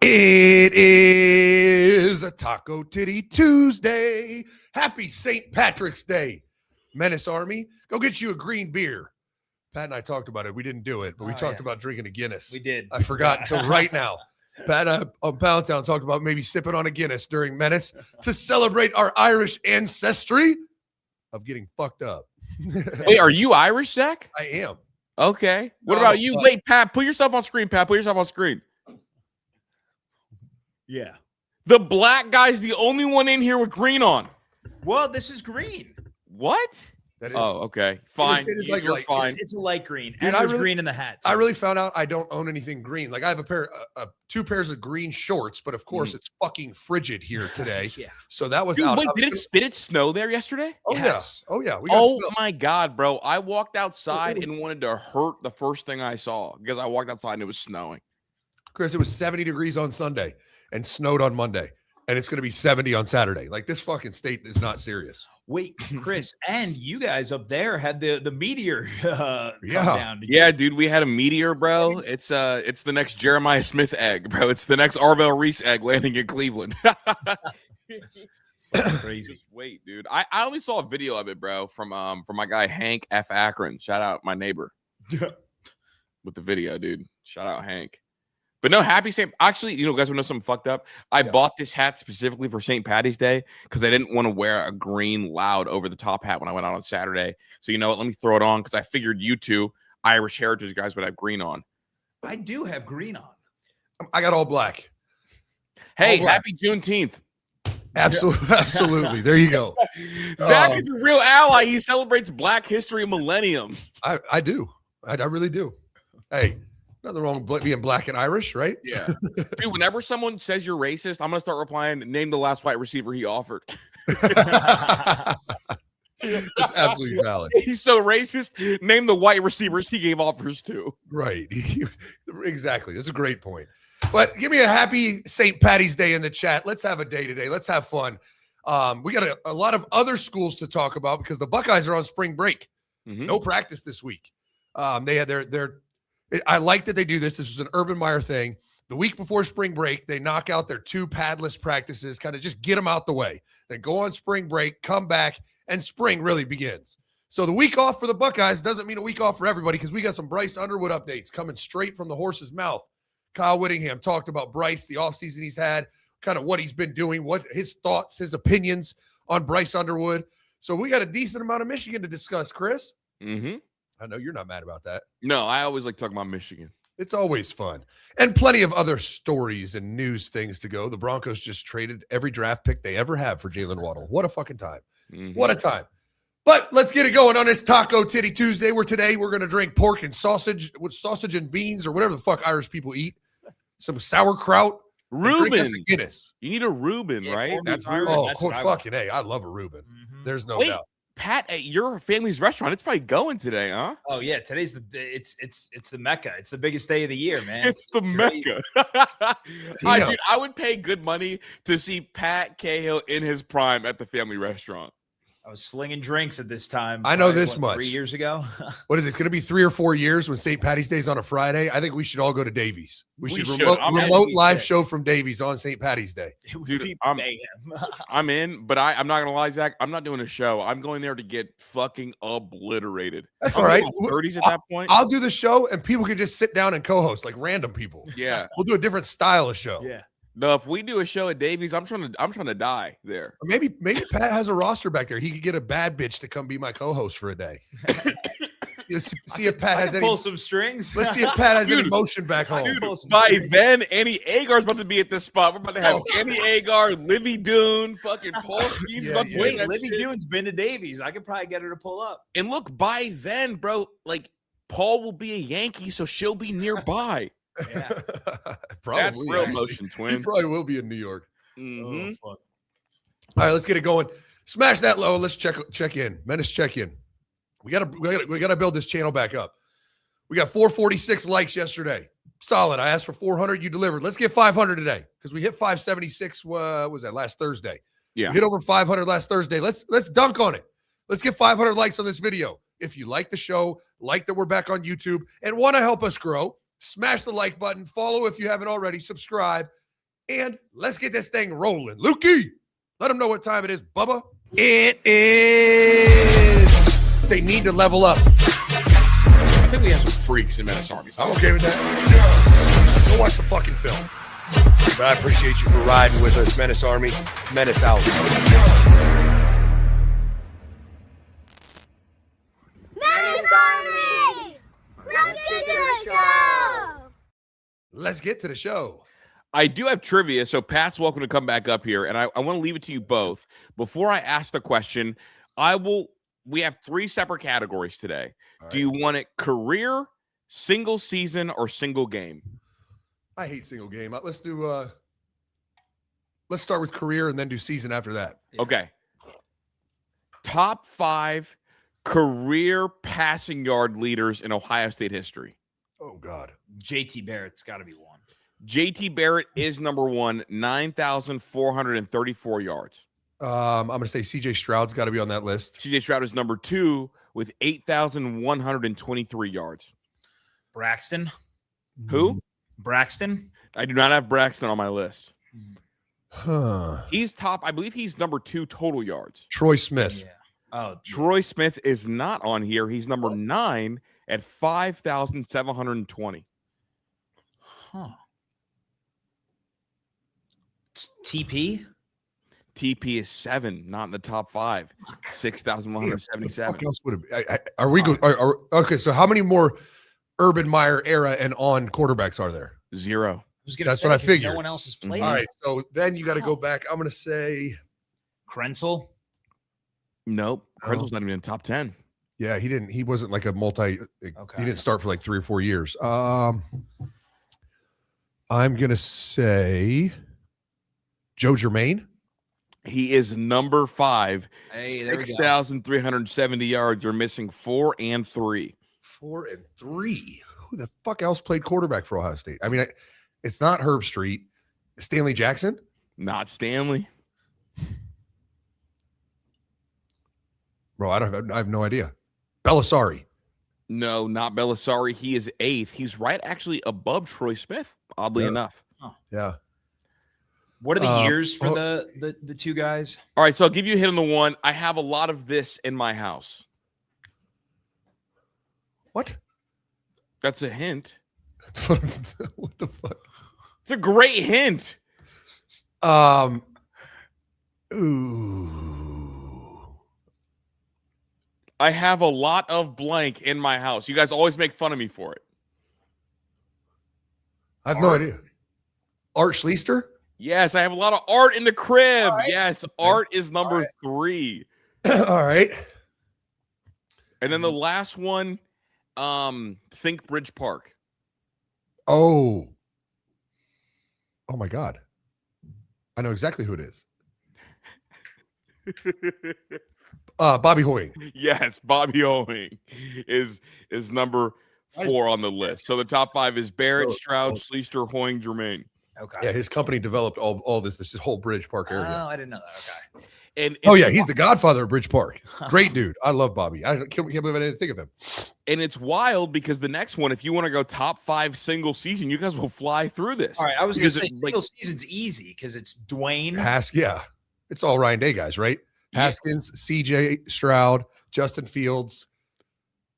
It is a Taco Titty Tuesday. Happy St. Patrick's Day. Menace Army, go get you a green beer. Pat and I talked about it. We didn't do it, but we talked about drinking a Guinness. We did. I forgot until right now. Pat on Pound Town talked about maybe sipping on a Guinness during Menace to celebrate our Irish ancestry of getting fucked up. Wait, are you Irish, Zach? I am. Okay. What about you? Wait, Pat, put yourself on screen, Pat. Put yourself on screen. Yeah. The black guy's the only one in here with green on. Well, this is green. What? Okay. Fine. You're fine. It's a light green. Dude, And there's green in the hat. I really found out I don't own anything green. Like I have two pairs of green shorts, but of course it's fucking frigid here today. Yeah. So that was Dude, out. wait, did it snow there yesterday? Oh, yes. Yeah. Oh, yeah. Oh, my God, bro. I walked outside and wanted to hurt the first thing I saw because I walked outside and it was snowing. Chris, it was 70 degrees on Sunday and snowed on Monday. And it's going to be 70 on Saturday. Like, this fucking state is not serious. Wait, Chris, and you guys up there had the meteor come down. Yeah, dude, we had a meteor, bro. It's the next Jeremiah Smith egg, bro. It's the next Arvell Reese egg landing in Cleveland. Crazy. Just wait, dude. I only saw a video of it, bro, from my guy Hank F. Akron. Shout out my neighbor with the video, dude. Shout out Hank. But no, happy St. Actually, you guys want to know something fucked up? I bought this hat specifically for St. Patty's Day because I didn't want to wear a green loud over the top hat when I went out on Saturday. So you know what? Let me throw it on because I figured you two Irish heritage guys would have green on. I do have green on. I got all black. Hey, happy Juneteenth. Absolutely. There you go. Zach is a real ally. He celebrates Black History Millennium. I do. I really do. Hey. Nothing wrong with being black and Irish, right? Yeah. Dude, whenever someone says you're racist, I'm going to start replying, name the last white receiver he offered. That's absolutely valid. He's so racist. Name the white receivers he gave offers to. Right. Exactly. That's a great point. But give me a happy St. Patty's Day in the chat. Let's have a day today. Let's have fun. We got a lot of other schools to talk about because the Buckeyes are on spring break. Mm-hmm. No practice this week. They had their I like that they do this. This was an Urban Meyer thing. The week before spring break, they knock out their 2 padless practices, kind of just get them out the way. Then go on spring break, come back, and spring really begins. So the week off for the Buckeyes doesn't mean a week off for everybody because we got some Bryce Underwood updates coming straight from the horse's mouth. Kyle Whittingham talked about Bryce, the offseason he's had, kind of what he's been doing, what his thoughts, his opinions on Bryce Underwood. So we got a decent amount of Michigan to discuss, Chris. Mm-hmm. I know you're not mad about that. No, I always like talking about Michigan. It's always fun. And plenty of other stories and news things to go. The Broncos just traded every draft pick they ever have for Jalen Waddle. What a fucking time. Mm-hmm. What a time. But let's get it going on this Taco Titty Tuesday, where today we're going to drink pork and sausage with sausage and beans or whatever the fuck Irish people eat. Some sauerkraut. Reuben. Guinness. You need a Reuben, right? That's Irish. Oh, fucking A. I love a Reuben. Mm-hmm. There's no doubt. Pat, at your family's restaurant, it's probably going today, huh? Oh yeah, today's it's the Mecca. It's the biggest day of the year, man. It's the Mecca. Dude, I would pay good money to see Pat Cahill in his prime at the family restaurant. I was slinging drinks at this time. I know this much. 3 years ago. What is it? It's going to be 3 or 4 years when St. Patty's Day is on a Friday. I think we should all go to Davies. We should remote live show from Davies on St. Patty's Day. Dude, I'm in, but I'm not going to lie, Zach. I'm not doing a show. I'm going there to get fucking obliterated. That's all right. 30s at that point. I'll do the show, and people can just sit down and co-host like random people. Yeah. We'll do a different style of show. Yeah. No, if we do a show at Davies, I'm trying to die there. Or maybe Pat has a roster back there. He could get a bad bitch to come be my co-host for a day. see if Pat has any pull some strings. Let's see if Pat has any motion back home. Dude, by then, Annie Agar's about to be at this spot. We're about to have Annie Agar, Livy Doon, fucking Paul Speed's about to wait. Livy Doon's been to Davies. I could probably get her to pull up. And look, by then, bro, like Paul will be a Yankee, so she'll be nearby. Yeah, probably. That's real motion, twin. He probably will be in New York. Mm-hmm. Oh, fuck. All right, let's get it going. Smash that low. Let's check in. Menace check in. We gotta build this channel back up. We got 446 likes yesterday. Solid. I asked for 400. You delivered. Let's get 500 today because we hit 576. What was that last Thursday? Yeah, we hit over 500 last Thursday. Let's dunk on it. Let's get 500 likes on this video. If you like the show, like that we're back on YouTube, and want to help us grow, smash the like button. Follow if you haven't already. Subscribe. And let's get this thing rolling. Lukey, let them know what time it is, Bubba. It is. They need to level up. I think we have some freaks in Menace Army. I'm okay with that. Go watch the fucking film. But I appreciate you for riding with us, Menace Army. Menace out. Menace Army! Let's get to the show! Let's get to the show. I do have trivia, so Pat's welcome to come back up here, and I want to leave it to you both. Before I ask the question, we have 3 separate categories today. All Do you want it career, single season, or single game? I hate single game. Let's do let's start with career and then do season after that. Yeah. Okay. Top 5 career passing yard leaders in Ohio State history. Oh God. JT Barrett's got to be one. JT Barrett is number 1, 9,434 yards. I'm gonna say CJ Stroud's got to be on that list. CJ Stroud is number 2 with 8,123 yards. Braxton. Who? Braxton. I do not have Braxton on my list. Huh. He's top. I believe he's number 2 total yards. Troy Smith. Yeah. Oh, Troy Smith is not on here. He's number 9 at 5,720. huh. It's TP. TP is 7, not in the top 5. 6,177. What else would it be? Are we going? Okay, so how many more Urban Meyer era and on quarterbacks are there? 0. I was gonna That's say, what I 'cause figured. No one else has played. All it. right, so then you got to go back. I'm gonna say, Krenzel. Nope. Oh. Krenzel's not even in the top 10. yeah, he didn't. He wasn't like a multi. He didn't start for like 3 or 4 years. I'm gonna say Joe Germain. He is number 5. Hey, there we go. 6,370 yards. You're missing 4 and 3. 4 and 3. Who the fuck else played quarterback for Ohio State? I mean, it's not Herb Street. Stanley Jackson? Not Stanley. Bro, I have no idea. Belisari. No, not Belisari. He is 8th. He's right actually above Troy Smith, oddly Yeah. enough. Yeah. What are the years for the 2 guys? All right, so I'll give you a hit on the one. I have a lot of this in my house. What? That's a hint. What the fuck? It's a great hint. Ooh. I have a lot of blank in my house. You guys always make fun of me for it. I have no idea. Art Schleister? Yes, I have a lot of art in the crib. All right. Yes, art is number 3. All right. And then the last one, think Bridge Park. Oh my God. I know exactly who it is. Bobby Hoying. Yes, Bobby Owing is number 4 on the list. So the top 5 is Barrett, Stroud, Schleister, Hoying, Germain. Okay. Yeah, his company developed all this whole Bridge Park area. Oh, I didn't know that. Okay. And Oh yeah, he's the godfather of Bridge Park. Great dude. I love Bobby. I can't believe I didn't think of him. And it's wild because the next one, if you want to go top 5 single season, you guys will fly through this. All right. I was going to Because say it, single season's easy because it's Dwayne. Yeah, it's all Ryan Day guys, right? Yeah. Haskins, CJ Stroud, Justin Fields.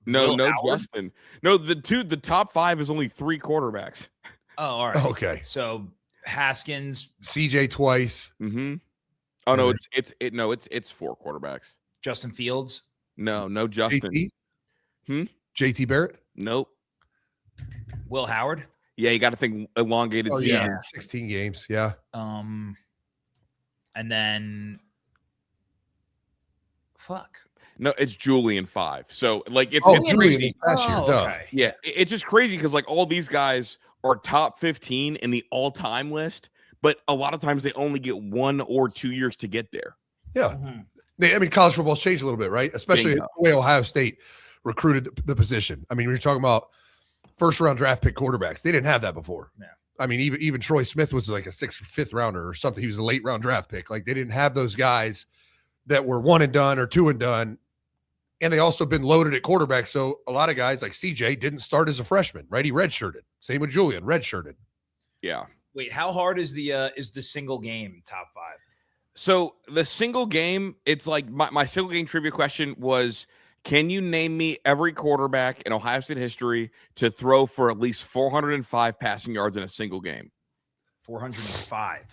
No, Will Howard? Justin. No, the top 5 is only 3 quarterbacks. Oh, all right. Okay, So Haskins, CJ twice. Mm-hmm. Oh no, And it's 4 quarterbacks. Justin Fields. No Justin. JT? JT Barrett. Nope. Will Howard. Yeah, you got to think elongated Oh season. yeah, 16 games. Yeah. And then fuck. No, it's Julian 5. So like it's Julian crazy. this past year. Duh. Okay. Yeah, it's just crazy because like all these guys are top 15 in the all-time list, but a lot of times they only get 1 or 2 years to get there. Yeah. Mhm. I mean, college football's changed a little bit, right? Especially Bingo. the way Ohio State recruited the position. I mean, when you're talking about first-round draft pick quarterbacks, they didn't have that before. Yeah. I mean, even Troy Smith was like a 6th or 5th rounder or something. He was a late-round draft pick. Like they didn't have those guys that were 1 and done or 2 and done. And they also been loaded at quarterback. So a lot of guys like CJ didn't start as a freshman, right? He redshirted. Same with Julian, redshirted. Yeah. Wait, how hard is the single game top 5? So the single game, it's like my single game trivia question was, can you name me every quarterback in Ohio State history to throw for at least 405 passing yards in a single game? 405.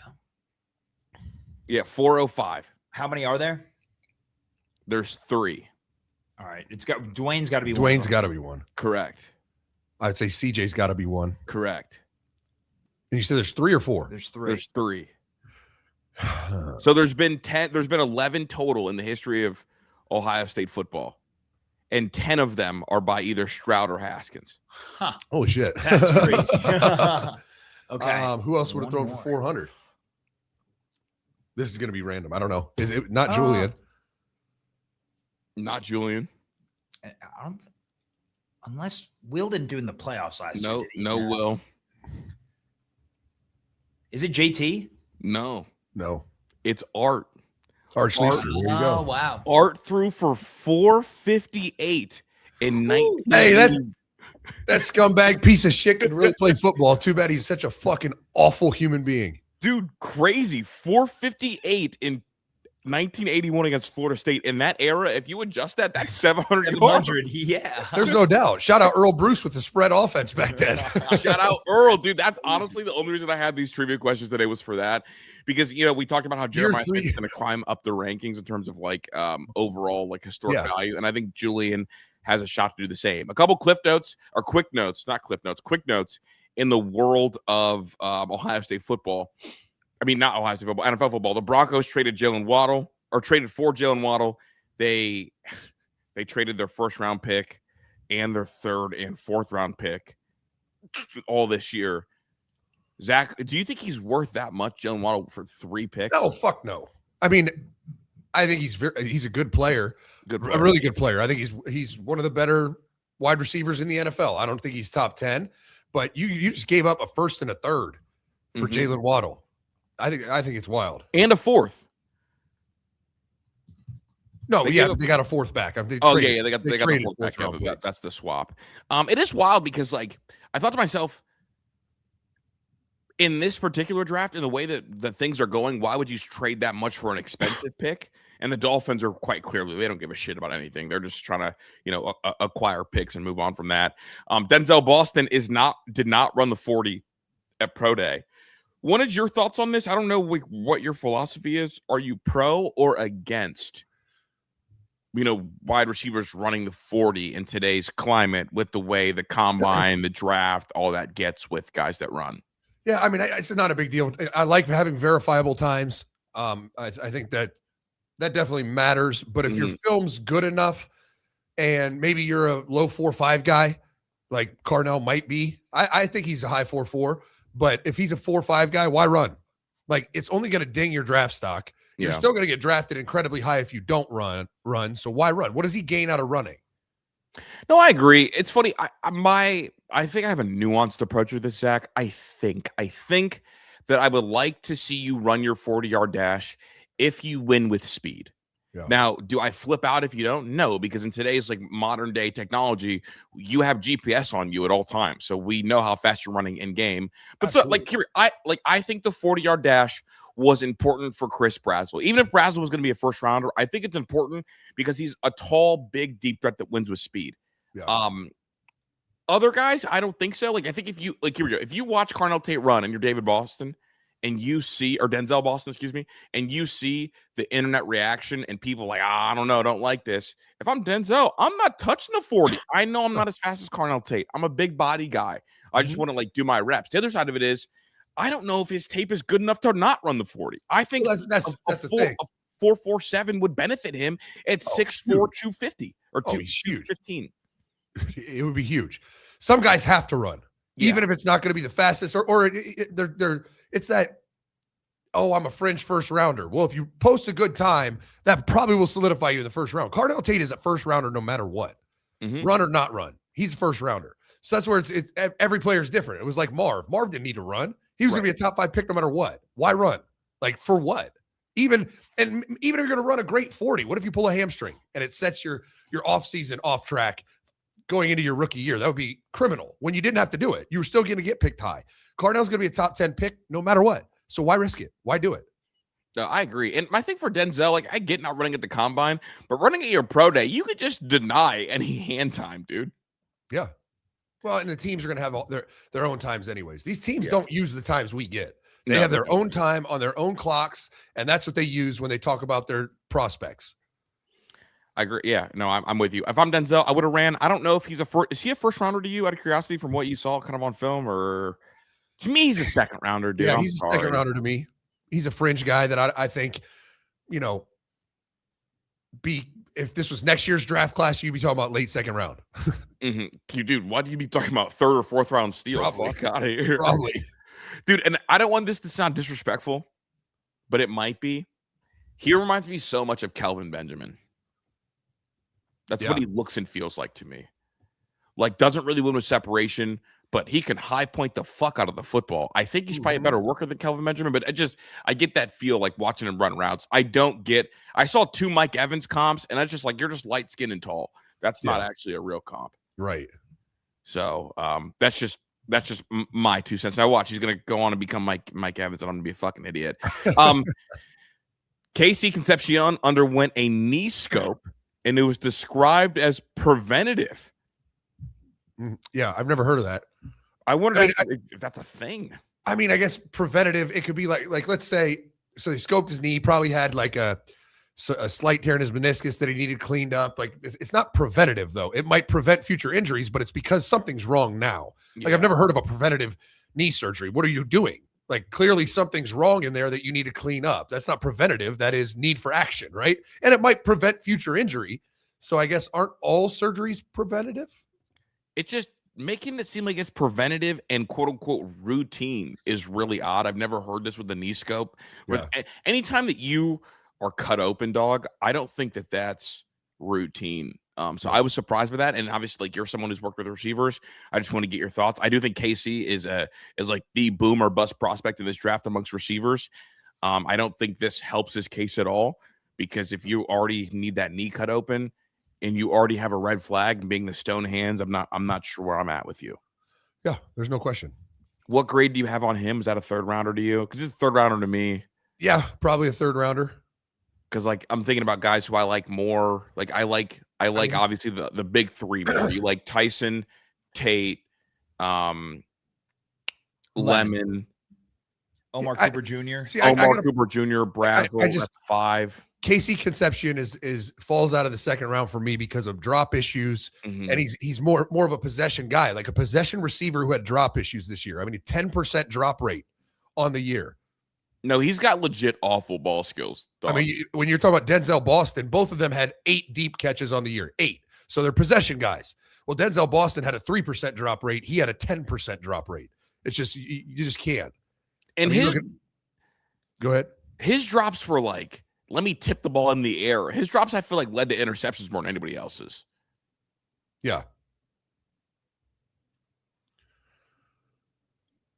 Yeah, 405. How many are there? There's 3. All right. Dwayne's got to be one. Dwayne's got to be one. Correct. I'd say CJ's got to be one. Correct. And you said there's 3 or 4? There's 3. There's 3. So there's been 11 total in the history of Ohio State football. And 10 of them are by either Stroud or Haskins. Huh. Holy shit. That's crazy. Okay. Who else would have thrown for 400? This is going to be random. I don't know. Is it not Julian? Not Julian. Unless Will didn't do in the playoffs last year. No Will. Is it JT? No. It's Art. Art Schleester. There you go. Oh, wow. Art threw for 458 in 19. Hey, that scumbag piece of shit could really play football. Too bad he's such a fucking awful human being. Dude, crazy. 458 in 1981 against Florida State. In that era, if you adjust that, that's 700 yards. Yeah. There's no doubt. Shout out Earl Bruce with the spread offense back then. Shout out Earl, dude. That's honestly the only reason I had these trivia questions today was for that. Because, we talked about how Jeremiah Smith is going to climb up the rankings in terms of overall historic value. And I think Julian has a shot to do the same. A couple quick notes in the world of Ohio State football. I mean, not Ohio State football, NFL football. The Broncos traded for Jalen Waddle. They traded their first round pick and their third and fourth round pick all this year. Zach, do you think he's worth that much, Jalen Waddle, for 3 picks? No, fuck no. I mean, I think he's a good player. A really good player. I think he's one of the better wide receivers in the NFL. I don't think he's top 10, but you just gave up a first and a third for Jalen Waddle. I think it's wild. And a 4th. No, they got a 4th back. They got the 4th back. Yeah, that's the swap. It is wild because I thought to myself, in this particular draft, in the way that the things are going, why would you trade that much for an expensive pick? And the Dolphins are quite clearly, they don't give a shit about anything. They're just trying to, acquire picks and move on from that. Denzel Boston did not run the 40 at Pro Day. What is your thoughts on this? I don't know what your philosophy is. Are you pro or against, wide receivers running the 40 in today's climate with the way the combine, the draft, all that gets with guys that run? Yeah, I mean, it's not a big deal. I like having verifiable times. I think that definitely matters. But if your film's good enough and maybe you're a low 4.5 guy, like Carnell might be, I think he's a high 4.4. But if he's a 4.5 guy, why run? It's only going to ding your draft stock. You're still going to get drafted incredibly high if you don't run. So why run? What does he gain out of running? No, I agree. It's funny. I think I have a nuanced approach with this, Zach. I think that I would like to see you run your 40-yard dash if you win with speed. Yeah. Now, do I flip out if you don't? No, because in today's modern day technology, you have GPS on you at all times, so we know how fast you're running in game. But Absolutely. I think the 40-yard dash was important for Chris Brazzell. Even if Brazzell was going to be a first rounder, I think it's important because he's a tall, big, deep threat that wins with speed. Yeah. Other guys, I don't think so. I think if you here we go. If you watch Carnell Tate run and you're David Boston, and you see, or Denzel Boston, excuse me, and you see the internet reaction and people I don't know, don't like this. If I'm Denzel, I'm not touching the 40. I know I'm not as fast as Carnell Tate. I'm a big body guy. I just want to do my reps. The other side of it is, I don't know if his tape is good enough to not run the 40. I think that's the thing. A 4.47 would benefit him at 6'4", 250 or 215. It would be huge. Some guys have to run, even if it's not going to be the fastest, or it's that, I'm a fringe first rounder. Well, if you post a good time, that probably will solidify you in the first round. Carnell Tate is a first rounder no matter what. Run or not run. He's a first rounder. So that's where it's every player is different. It was like Marv. Marv didn't need to run. He was going to be a top 5 pick no matter what. Why run? For what? Even if you're going to run a great 40, what if you pull a hamstring and it sets your offseason off track going into your rookie year. That would be criminal when you didn't have to do it. You were still going to get picked high. Cardell's going to be a top 10 pick no matter what. So why risk it? Why do it? No, I agree. And my thing for Denzel, like I get not running at the combine, but running at your pro day, you could just deny any hand time, dude. Yeah. Well, and the teams are going to have all their own times anyways. These teams don't use the times we get. They have their own time on their own clocks, and that's what they use when they talk about their prospects. I agree. Yeah, no, I'm with you. If I'm Denzel, I would have ran. I don't know if is he a first rounder to you out of curiosity from what you saw kind of on film, or to me, he's a second rounder, dude. Yeah, he's a second rounder to me. He's a fringe guy that I think, if this was next year's draft class, you'd be talking about late second round. Dude, why do you be talking about third or fourth round steal? Probably. Fuck out of here. Probably. Dude, and I don't want this to sound disrespectful, but it might be. He reminds me so much of Kelvin Benjamin. That's what he looks and feels like to me. Like, doesn't really win with separation, but he can high point the fuck out of the football. I think he's probably a better worker than Kelvin Benjamin, but I get that feel like watching him run routes. I saw 2 Mike Evans comps, and I just like, you're just light skinned and tall. That's not actually a real comp. Right. So that's just my 2 cents. Now watch, he's gonna go on and become Mike Evans, and I'm gonna be a fucking idiot. Casey Concepcion underwent a knee scope, and it was described as preventative. Yeah, I've never heard of that. I wonder if that's a thing. I mean, I guess preventative, it could be like let's say, so he scoped his knee, probably had like a slight tear in his meniscus that he needed cleaned up. Like, it's not preventative, though. It might prevent future injuries, but it's because something's wrong now. Like, I've never heard of a preventative knee surgery. What are you doing? Like, clearly something's wrong in there that you need to clean up. That's not preventative. That is need for action, right? And it might prevent future injury. So I guess aren't all surgeries preventative? It's just making it seem like it's preventative and quote unquote routine is really odd. I've never heard this with the knee scope. Anytime that you are cut open, dog, I don't think that that's routine. So I was surprised by that. And obviously, like, you're someone who's worked with receivers. I just want to get your thoughts. I do think Casey is like the boom or bust prospect in this draft amongst receivers. I don't think this helps his case at all, because if you already need that knee cut open and you already have a red flag being the stone hands, I'm not sure where I'm at with you. Yeah, there's no question. What grade do you have on him? Is that a third rounder to you? Because it's a third rounder to me. Yeah, probably a third rounder. Because like I'm thinking about guys who I like more. Like I like obviously the big 3 more. You like Tyson, Tate, Lemon, Omar Cooper Jr. See, Omar Cooper Jr., Bradford, that's 5. Casey Concepcion is falls out of the second round for me because of drop issues, and he's more of a possession guy, like a possession receiver who had drop issues this year. I mean, 10% drop rate on the year. No, he's got legit awful ball skills, dog. I mean, when you're talking about Denzel Boston, both of them had 8 deep catches on the year. 8. So they're possession guys. Well, Denzel Boston had a 3% drop rate. He had a 10% drop rate. It's just, you just can't. And go ahead. His drops were like, let me tip the ball in the air. His drops, I feel like, led to interceptions more than anybody else's. Yeah.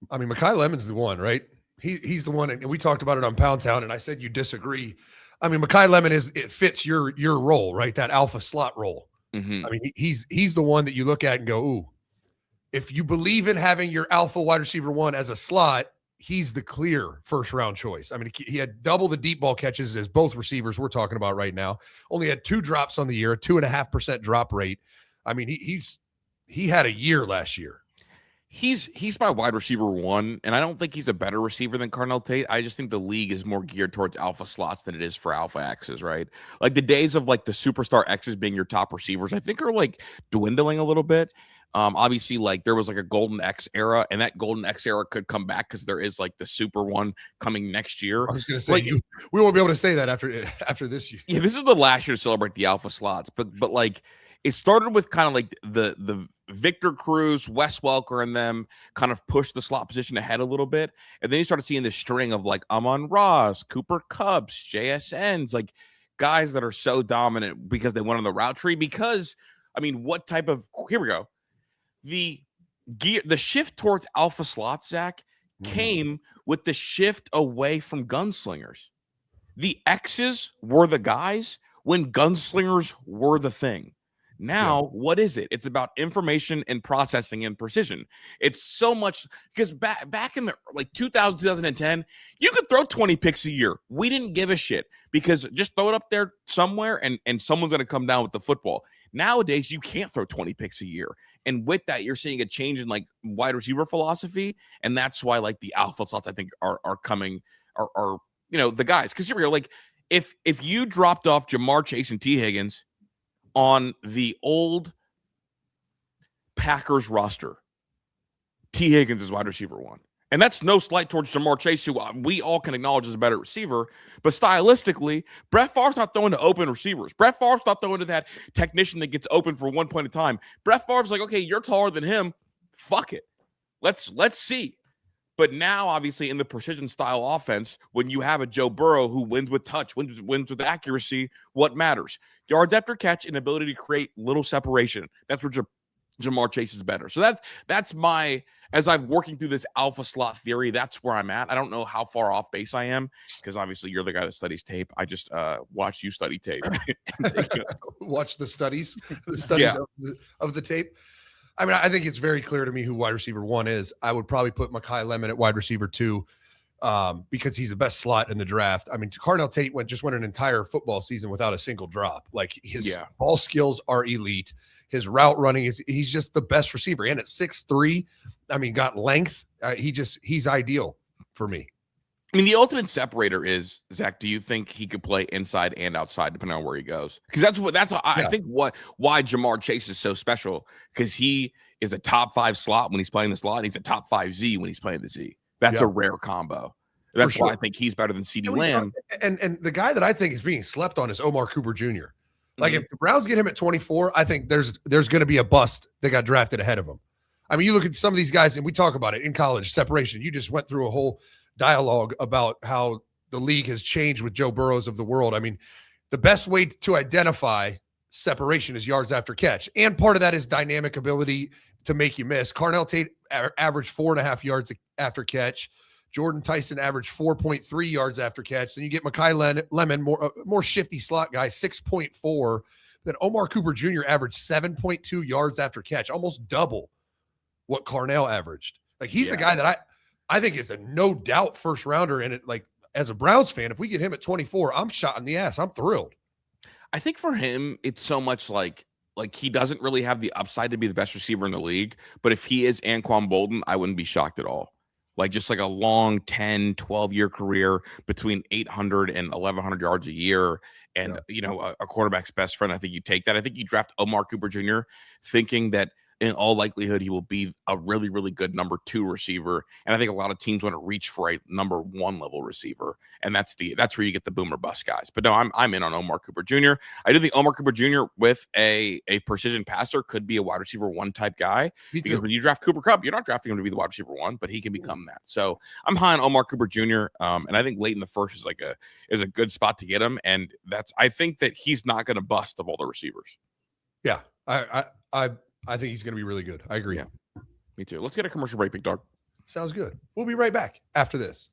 I mean, Mekhi Lemon's the one, right? He's the one, and we talked about it on Pound Town, and I said you disagree. I mean, Mekhi Lemon it fits your role, right? That alpha slot role. I mean, he's the one that you look at and go, ooh, if you believe in having your alpha wide receiver 1 as a slot, he's the clear first round choice. I mean, he had double the deep ball catches as both receivers we're talking about right now. Only had 2 drops on the year, a 2.5% drop rate. I mean, he had a year last year. He's my wide receiver 1, and I don't think he's a better receiver than Carnell Tate. I just think the league is more geared towards alpha slots than it is for alpha X's, right? Like the days of like the superstar X's being your top receivers, I think are like dwindling a little bit. Obviously, like there was like a golden X era, and that golden X era could come back because there is like the super one coming next year. I was going to say, like, we won't be able to say that after this year. Yeah, this is the last year to celebrate the alpha slots, but like it started with kind of like the Victor Cruz, Wes Welker, and them kind of pushed the slot position ahead a little bit, and then you started seeing this string of like Amon-Ra, Cooper Kupp, JSNs, like guys that are so dominant because they went on the route tree. Because I mean, what type of here we go. The shift towards alpha slots, Zach, came with the shift away from gunslingers. The X's were the guys when gunslingers were the thing. Now, what is it? It's about information and processing and precision. It's so much because back in the like 2000, 2010, you could throw 20 picks a year. We didn't give a shit because just throw it up there somewhere and someone's going to come down with the football. Nowadays, you can't throw 20 picks a year. And with that, you're seeing a change in like wide receiver philosophy. And that's why like the alpha slots, I think, are coming, are the guys. Because you're real, like if you dropped off Jamar Chase and T. Higgins on the old Packers roster, T. Higgins is wide receiver 1. And that's no slight towards Jamar Chase, who we all can acknowledge is a better receiver. But stylistically, Brett Favre's not throwing to open receivers. Brett Favre's not throwing to that technician that gets open for one point in time. Brett Favre's like, okay, you're taller than him. Fuck it. Let's see. But now, obviously, in the precision style offense, when you have a Joe Burrow who wins with touch, wins with accuracy, what matters? Yards after catch and ability to create little separation. That's where Jamar Chase is better. So that's my, as I'm working through this alpha slot theory, that's where I'm at. I don't know how far off base I am because obviously you're the guy that studies tape. I just watch you study tape. Watch the studies of the tape. I mean, I think it's very clear to me who wide receiver 1 is. I would probably put Mekhi Lemon at wide receiver 2 because he's the best slot in the draft. I mean, Carnell Tate just went an entire football season without a single drop. Like his ball skills are elite. His route running he's just the best receiver. And at 6'3", I mean, got length. He's ideal for me. I mean, the ultimate separator is, Zach, do you think he could play inside and outside depending on where he goes? Because I think why Jamar Chase is so special, because he is a top 5 slot when he's playing the slot, and he's a top 5 Z when he's playing the Z. That's a rare combo. That's why I think he's better than CeeDee Lamb. And the guy that I think is being slept on is Omar Cooper Jr. Like if the Browns get him at 24, I think there's going to be a bust that got drafted ahead of him. I mean, you look at some of these guys, and we talk about it in college, separation. You just went through a whole dialogue about how the league has changed with Joe Burrows of the world. I mean, the best way to identify separation is yards after catch. And part of that is dynamic ability to make you miss. Carnell Tate averaged 4.5 yards after catch. Jordan Tyson averaged 4.3 yards after catch. Then you get Mekhi Lemon, more shifty slot guy, 6.4. Then Omar Cooper Jr. averaged 7.2 yards after catch, almost double what Carnell averaged. Like he's the guy that I think is a no doubt first rounder. And it, like as a Browns fan, if we get him at 24, I'm shot in the ass. I'm thrilled. I think for him, it's so much like he doesn't really have the upside to be the best receiver in the league. But if he is Anquan Bolden, I wouldn't be shocked at all. Like just like a long 10, 12-year career between 800 and 1,100 yards a year. And, a quarterback's best friend, I think you take that. I think you draft Omar Cooper Jr. thinking that in all likelihood, he will be a really, really good number 2 receiver. And I think a lot of teams want to reach for a number 1 level receiver. And that's where you get the boomer bust guys. But no, I'm in on Omar Cooper Jr. I do think Omar Cooper Jr. with a precision passer could be a wide receiver 1 type guy. Because when you draft Cooper Kupp, you're not drafting him to be the wide receiver 1, but he can become that. So I'm high on Omar Cooper Jr. And I think late in the first is a good spot to get him. And I think that he's not going to bust of all the receivers. Yeah. I think he's going to be really good. I agree. Yeah, me too. Let's get a commercial break, Big Dog. Sounds good. We'll be right back after this.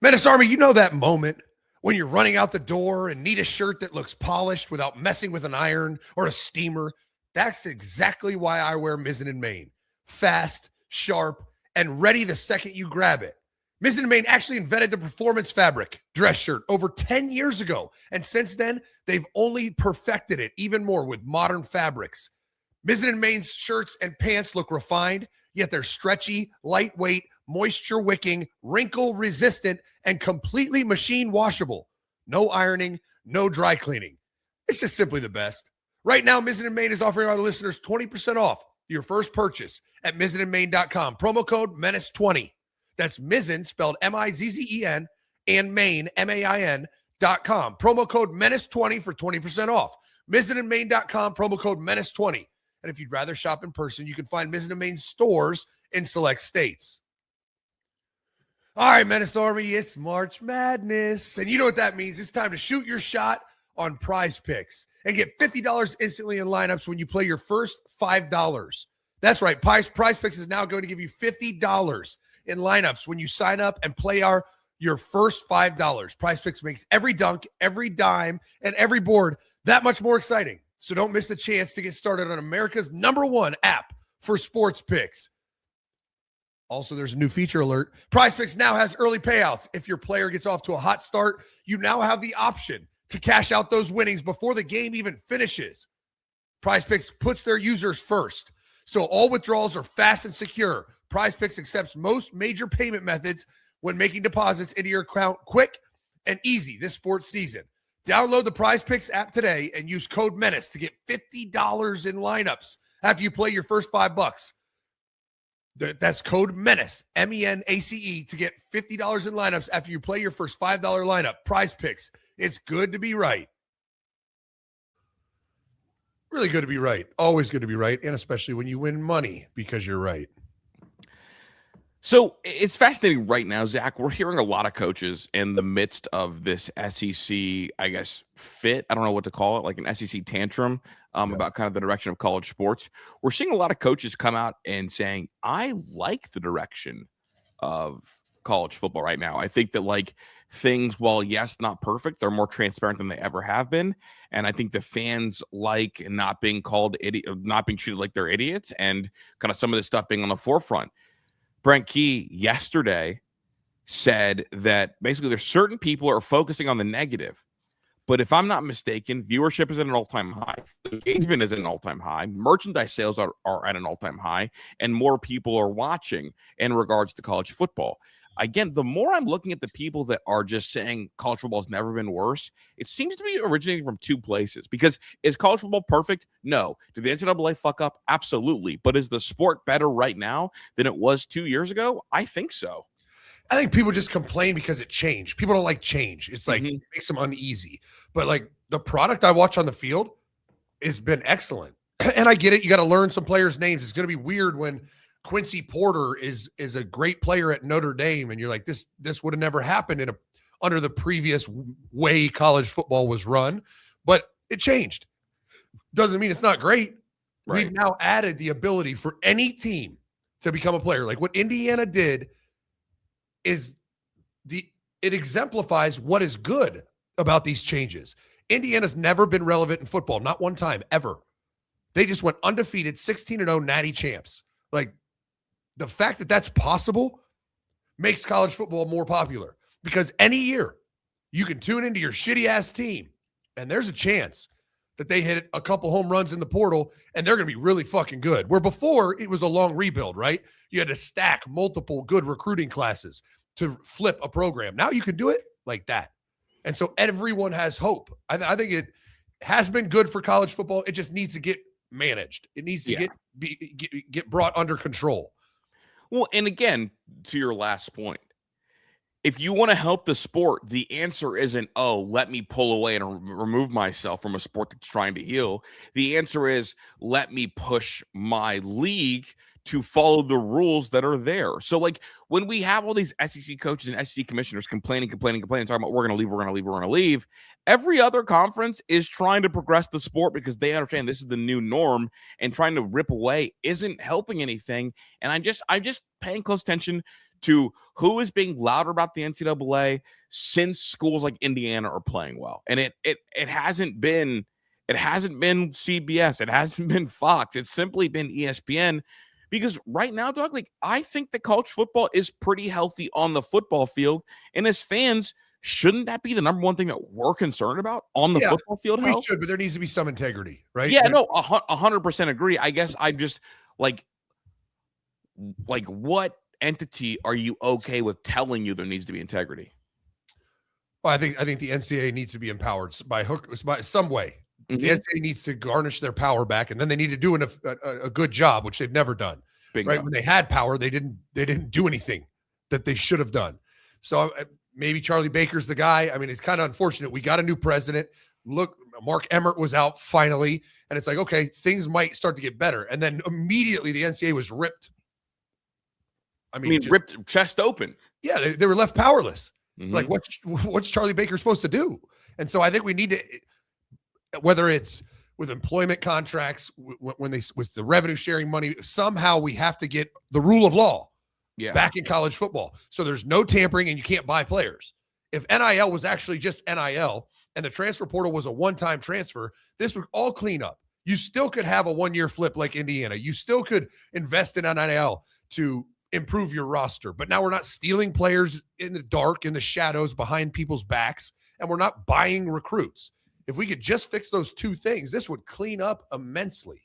Menace Army, you know that moment when you're running out the door and need a shirt that looks polished without messing with an iron or a steamer. That's exactly why I wear Mizzen & Main. Fast, sharp, and ready the second you grab it. Mizzen & Main actually invented the performance fabric dress shirt over 10 years ago. And since then, they've only perfected it even more with modern fabrics. Mizzen & Main's shirts and pants look refined, yet they're stretchy, lightweight, moisture-wicking, wrinkle-resistant, and completely machine washable. No ironing, no dry cleaning. It's just simply the best. Right now, Mizzen & Main is offering our listeners 20% off your first purchase at mizzenandmain.com. Promo code Menace20. That's Mizzen, spelled M-I-Z-Z-E-N, and Main, M-A-I-N.com. Promo code Menace20 for 20% off. Mizzenandmain.com, promo code Menace20. And if you'd rather shop in person, you can find Mizzen & Main stores in select states. All right, Menace Army, it's March Madness. And you know what that means. It's time to shoot your shot on Prize Picks and get $50 instantly in lineups when you play your first $5. That's right. Prize Picks is now going to give you $50 in lineups when you sign up and play your first $5. Prize Picks makes every dunk, every dime, and every board that much more exciting. So don't miss the chance to get started on America's #1 app for sports picks. Also, there's a new feature alert. PrizePicks now has early payouts. If your player gets off to a hot start, you now have the option to cash out those winnings before the game even finishes. PrizePicks puts their users first, so all withdrawals are fast and secure. PrizePicks accepts most major payment methods when making deposits into your account quick and easy this sports season. Download the PrizePicks app today and use code Menace to get $50 in lineups after you play your first $5. That's code Menace, MENACE, to get $50 in lineups after you play your first $5 lineup. PrizePicks. It's good to be right. Really good to be right. Always good to be right, and especially when you win money because you're right. So it's fascinating right now, Zach. We're hearing a lot of coaches in the midst of this SEC, I guess, fit. I don't know what to call it, like an SEC tantrum about kind of the direction of college sports. We're seeing a lot of coaches come out and saying, I like the direction of college football right now. I think that like things, while yes, not perfect, they're more transparent than they ever have been. And I think the fans like not being called not being treated like they're idiots, and kind of some of this stuff being on the forefront. Brent Key yesterday said that basically there's certain people are focusing on the negative. But if I'm not mistaken, viewership is at an all-time high. Engagement is at an all-time high. Merchandise sales are at an all-time high. And more people are watching in regards to college football. Again, the more I'm looking at the people that are just saying college football has never been worse, it seems to be originating from two places. Because is college football perfect? No. Did the NCAA fuck up? Absolutely. But is the sport better right now than it was 2 years ago? I think so. I think people just complain because it changed. People don't like change. It's like it makes them uneasy. But like the product I watch on the field has been excellent. And I get it. You got to learn some players' names. It's going to be weird when Quincy Porter is a great player at Notre Dame, and you're like, this would have never happened under the previous way college football was run, but it changed. Doesn't mean it's not great. Right. We've now added the ability for any team to become a player. Like what Indiana did it exemplifies what is good about these changes. Indiana's never been relevant in football, not one time ever. They just went undefeated, 16-0 natty champs. Like, the fact that that's possible makes college football more popular, because any year you can tune into your shitty ass team and there's a chance that they hit a couple home runs in the portal and they're going to be really fucking good. Where before it was a long rebuild, right? You had to stack multiple good recruiting classes to flip a program. Now you can do it like that. And so everyone has hope. I think it has been good for college football. It just needs to get managed. It needs to get brought under control. Well, and again, to your last point, if you want to help the sport, the answer isn't, oh, let me pull away and remove myself from a sport that's trying to heal. The answer is, let me push my league to follow the rules that are there. So, like, when we have all these SEC coaches and SEC commissioners complaining, talking about we're going to leave, every other conference is trying to progress the sport because they understand this is the new norm, and trying to rip away isn't helping anything. And I'm just paying close attention to who is being louder about the NCAA since schools like Indiana are playing well. And it hasn't been CBS, it hasn't been Fox, it's simply been ESPN. Because right now, Doug, like, I think that college football is pretty healthy on the football field. And as fans, shouldn't that be the number one thing that we're concerned about on the football field? We should, but there needs to be some integrity, right? Yeah, no, 100% agree. I guess I'm just like what entity are you okay with telling you there needs to be integrity? Well, I think the NCAA needs to be empowered by some way. The NCAA needs to garnish their power back, and then they need to do a good job, which they've never done. Bingo. Right? When they had power, they didn't do anything that they should have done. So maybe Charlie Baker's the guy. I mean, it's kind of unfortunate. We got a new president. Look, Mark Emmert was out finally, and it's like, okay, things might start to get better. And then immediately the NCAA was ripped. I mean ripped chest open. Yeah, they were left powerless. Like, what's Charlie Baker supposed to do? And so I think we need to, whether it's with employment contracts, with the revenue sharing money, somehow we have to get the rule of law back in college football. So there's no tampering and you can't buy players. If NIL was actually just NIL and the transfer portal was a one-time transfer, this would all clean up. You still could have a one-year flip like Indiana. You still could invest in NIL to improve your roster. But now we're not stealing players in the dark, in the shadows, behind people's backs, and we're not buying recruits. If we could just fix those two things, this would clean up immensely.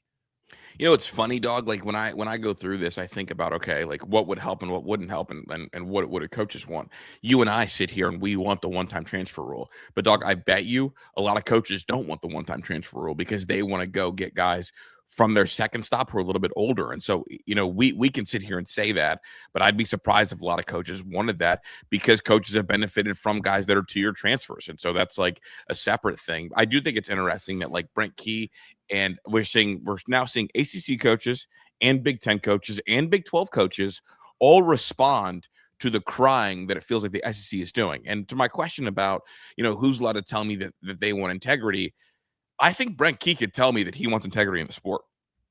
You know, it's funny, dog. Like when I go through this, I think about, okay, like what would help and what wouldn't help and what do coaches want. You and I sit here and we want the one-time transfer rule. But dog, I bet you a lot of coaches don't want the one-time transfer rule because they want to go get guys from their second stop who are a little bit older. And so, you know, we can sit here and say that, but I'd be surprised if a lot of coaches wanted that because coaches have benefited from guys that are 2-year transfers. And so that's like a separate thing. I do think it's interesting that like Brent Key and we're now seeing ACC coaches and Big Ten coaches and Big 12 coaches all respond to the crying that it feels like the SEC is doing. And to my question about, you know, who's allowed to tell me that they want integrity, I think Brent Key could tell me that he wants integrity in the sport.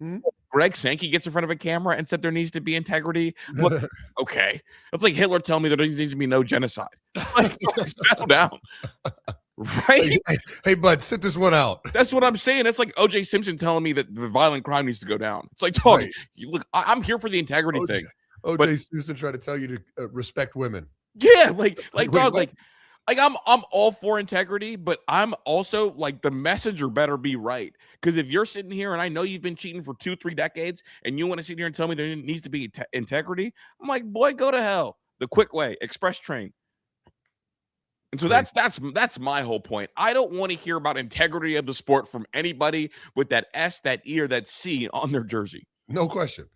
Mm-hmm. Greg Sankey gets in front of a camera and said there needs to be integrity. Look, okay. It's like Hitler telling me there needs to be no genocide. Like, settle down. Right? Hey, bud, sit this one out. That's what I'm saying. It's like O.J. Simpson telling me that the violent crime needs to go down. It's like, dog, right. Look, I'm here for the integrity thing. O.J. Simpson tried to tell you to respect women. Yeah, like dog, like I'm all for integrity, but I'm also like the messenger better be right. Because if you're sitting here and I know you've been cheating for 2-3 decades and you want to sit here and tell me there needs to be integrity, I'm like, boy, go to hell. The quick way, express train. And so that's my whole point. I don't want to hear about integrity of the sport from anybody with that S, that E, or that C on their jersey. No question.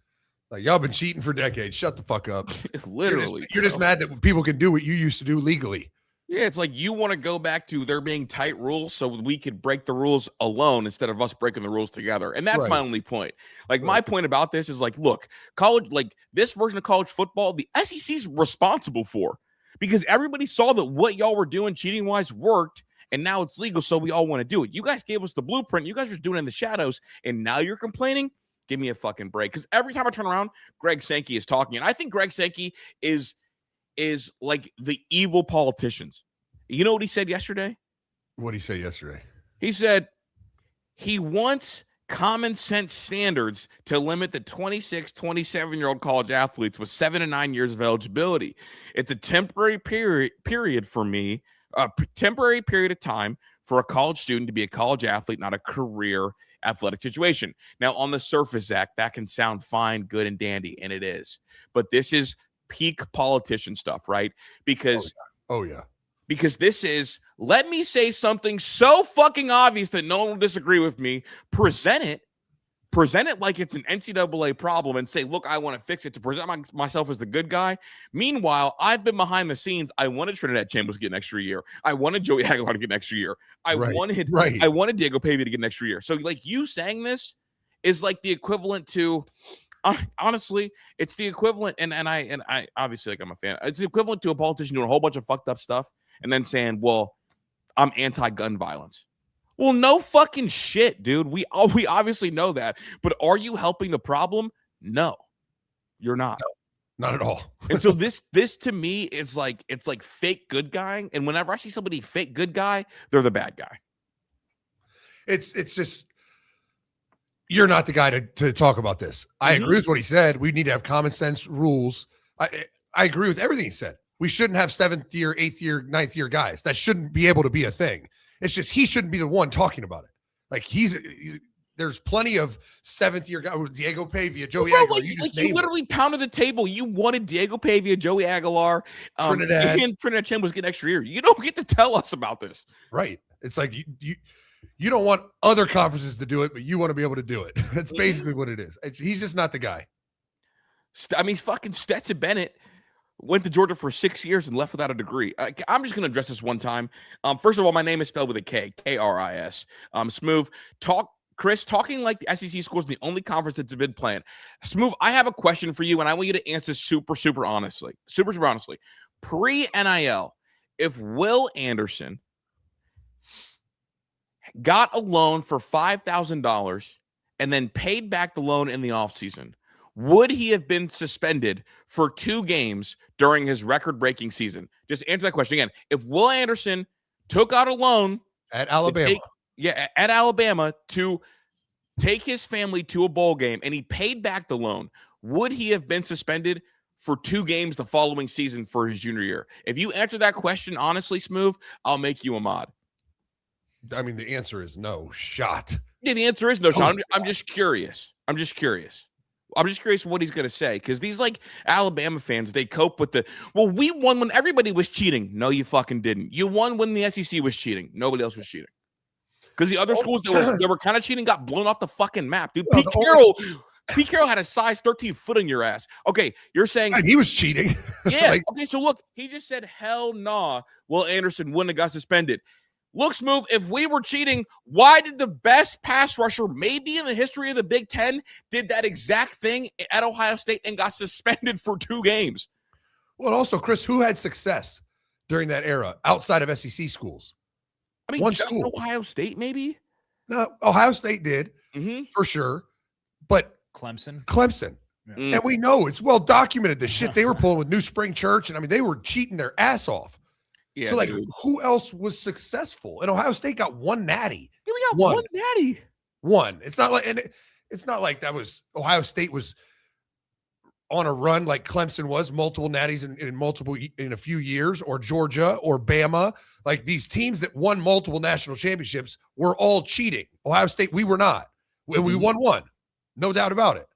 Like, y'all been cheating for decades. Shut the fuck up. Literally. You're just mad that people can do what you used to do legally. Yeah, it's like you want to go back to there being tight rules so we could break the rules alone instead of us breaking the rules together. And that's my only point. Like, my point about this is like, look, college, like this version of college football, the SEC's responsible for. Because everybody saw that what y'all were doing cheating-wise worked, and now it's legal, so we all want to do it. You guys gave us the blueprint. You guys were doing it in the shadows, and now you're complaining? Give me a fucking break. Because every time I turn around, Greg Sankey is talking. And I think Greg Sankey is like the evil politicians. You know what he said yesterday? What did he say yesterday? He said he wants common sense standards to limit the 26, 27-year-old college athletes with 7 to 9 years of eligibility. It's a temporary period for me, a temporary period of time for a college student to be a college athlete, not a career athletic situation. Now, on the surface, Zach, that can sound fine, good, and dandy, and it is. But this is peak politician stuff, right? Because because this is, let me say something so fucking obvious that no one will disagree with me. Present it like it's an NCAA problem and say, look, I want to fix it to present myself as the good guy. Meanwhile, I've been behind the scenes. I wanted Trinidad Chambers to get an extra year. I wanted Joey Aguilar to get an extra year. I wanted Diego Pavia to get an extra year. So like you saying this is like the equivalent to, honestly, it's the equivalent. And I obviously, like, I'm a fan. It's the equivalent to a politician doing a whole bunch of fucked up stuff and then saying, well, I'm anti-gun violence. Well, no fucking shit, dude. We obviously know that. But are you helping the problem? No, you're not. No, not at all. And so this to me is like, it's like fake good guy. And whenever I see somebody fake good guy, they're the bad guy. It's just, you're not the guy to talk about this. I agree with what he said. We need to have common sense rules. I agree with everything he said. We shouldn't have 7th year, 8th year, 9th year guys. That shouldn't be able to be a thing. It's just he shouldn't be the one talking about it. Like there's plenty of 7th year guys, Diego Pavia, Joey Aguilar. You literally pounded the table. You wanted Diego Pavia, Joey Aguilar, Trinidad, and Trinidad Chambers get an extra year. You don't get to tell us about this, right? It's like you don't want other conferences to do it, but you want to be able to do it. That's basically what it is. He's just not the guy. I mean, fucking Stetson Bennett went to Georgia for 6 years and left without a degree. I'm just going to address this one time. First of all, my name is spelled with a K, K-R-I-S. Smooth, Chris, talking like the SEC schools the only conference that's been planned. Smooth, I have a question for you, and I want you to answer super honestly. Super honestly. Pre-NIL, if Will Anderson got a loan for $5,000 and then paid back the loan in the offseason, would he have been suspended for 2 games during his record-breaking season? Just answer that question again. If Will Anderson took out a loan At Alabama. At Alabama to take his family to a bowl game, and he paid back the loan, would he have been suspended for 2 games the following season for his junior year? If you answer that question honestly, Smooth, I'll make you a mod. I mean, the answer is no shot. Yeah, the answer is no shot. I'm just curious. I'm just curious what he's going to say, because these like Alabama fans, they cope with we won when everybody was cheating. No, you fucking didn't. You won when the SEC was cheating. Nobody else was cheating. Because the other schools that were kind of cheating got blown off the fucking map. Dude, Pete Carroll had a size 13 foot in your ass. Okay, you're saying he was cheating. Yeah. Okay, so look, he just said hell nah. Will Anderson wouldn't have got suspended. Look, Smooth, if we were cheating, why did the best pass rusher maybe in the history of the Big Ten did that exact thing at Ohio State and got suspended for 2 games? Well, and also, Chris, who had success during that era outside of SEC schools? I mean, one just school. Ohio State, maybe? No, Ohio State did, for sure. But Clemson. Yeah. And we know it's well documented the shit they were pulling with New Spring Church. And I mean, they were cheating their ass off. Yeah, so, like, dude. who else was successful? And Ohio State got 1 natty. Yeah, we got one natty. 1. It's not like that was Ohio State was on a run like Clemson was, multiple natties in a few years, or Georgia or Bama. Like, these teams that won multiple national championships were all cheating. Ohio State, we were not. We won 1. No doubt about it.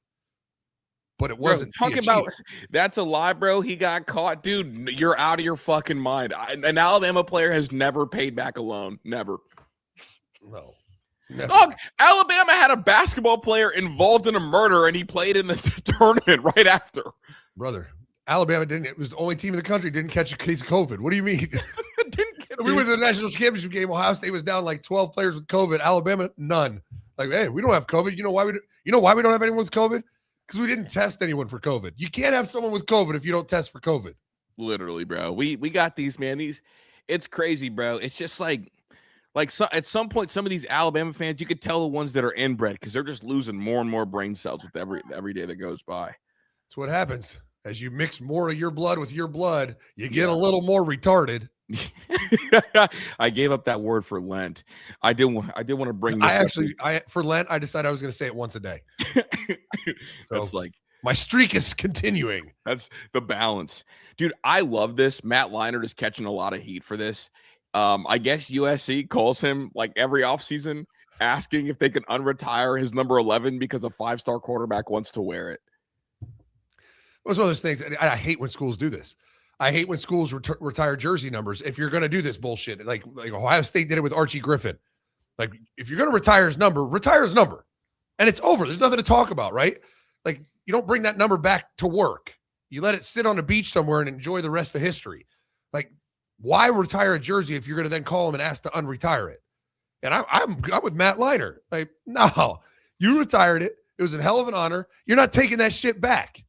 But it wasn't. Talking about that's a lie, bro. He got caught. Dude, you're out of your fucking mind. An Alabama player has never paid back a loan. Never. No. Look, Alabama had a basketball player involved in a murder, and he played in the tournament right after. Brother, Alabama didn't. It was the only team in the country didn't catch a case of COVID. What do you mean? We went to the national championship game. Ohio State was down like 12 players with COVID. Alabama, none. Like, hey, we don't have COVID. You know why we don't have anyone with COVID? Because we didn't test anyone for COVID. You can't have someone with COVID if you don't test for COVID. Literally, bro. We got these, man. It's crazy, bro. It's just like at some point, some of these Alabama fans, you could tell the ones that are inbred because they're just losing more and more brain cells with every day that goes by. That's what happens. As you mix more of your blood with your blood, you get a little more retarded. I gave up that word for Lent. I did want to bring this for Lent, I decided I was going to say it once a day. That's like my streak is continuing. That's the balance. Dude, I love this. Matt Leinart is catching a lot of heat for this. I guess USC calls him like every offseason asking if they can unretire his number 11 because a 5-star quarterback wants to wear it. It was one of those things. I hate when schools do this. I hate when schools retire jersey numbers. If you're going to do this bullshit, like Ohio State did it with Archie Griffin. Like, if you're going to retire his number, and it's over. There's nothing to talk about, right? Like, you don't bring that number back to work. You let it sit on the beach somewhere and enjoy the rest of history. Like, why retire a jersey if you're going to then call him and ask to unretire it? And I'm with Matt Leinart. Like, no, you retired it. It was a hell of an honor. You're not taking that shit back.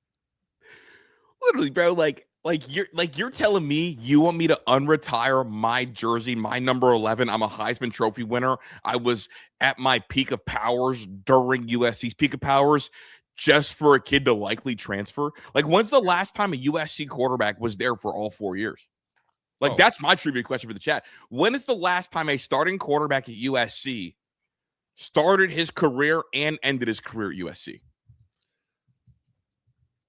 Literally, bro. Like you're telling me you want me to unretire my jersey, my number 11. I'm a Heisman Trophy winner. I was at my peak of powers during USC's peak of powers just for a kid to likely transfer. Like, when's the last time a USC quarterback was there for all 4 years? Like, that's my trivia question for the chat. When is the last time a starting quarterback at USC started his career and ended his career at USC?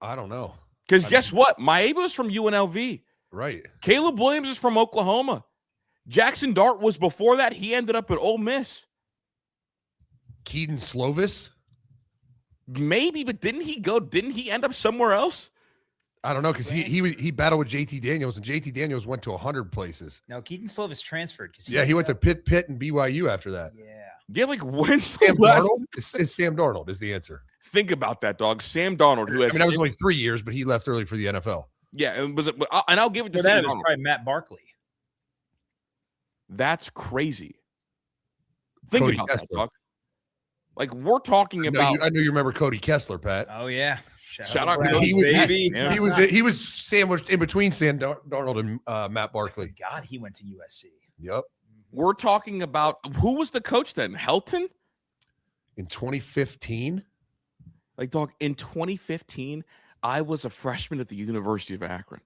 I don't know. Because guess what? Maeva is from UNLV. Right. Caleb Williams is from Oklahoma. Jackson Dart was before that. He ended up at Ole Miss. Keaton Slovis? Maybe, but didn't he end up somewhere else? I don't know, because he battled with JT Daniels, and JT Daniels went to 100 places. No, Keaton Slovis transferred. He went to Pitt, and BYU after that. Yeah, like when's Sam Darnold? It's Sam Darnold is the answer. Think about that, dog. Sam Darnold, who has that was only 3 years, but he left early for the NFL. Yeah, and I'll give it to Sam Darnold. Probably Matt Barkley. That's crazy. Think Cody about Kessler. that, dog. Like, we're talking about. I know you remember Cody Kessler, Pat. Oh yeah, shout out Cody, baby. He was sandwiched in between Sam Darnold and Matt Barkley. God, he went to USC. Yep. We're talking about who was the coach then? Helton? In 2015. Like, dog, in 2015, I was a freshman at the University of Akron.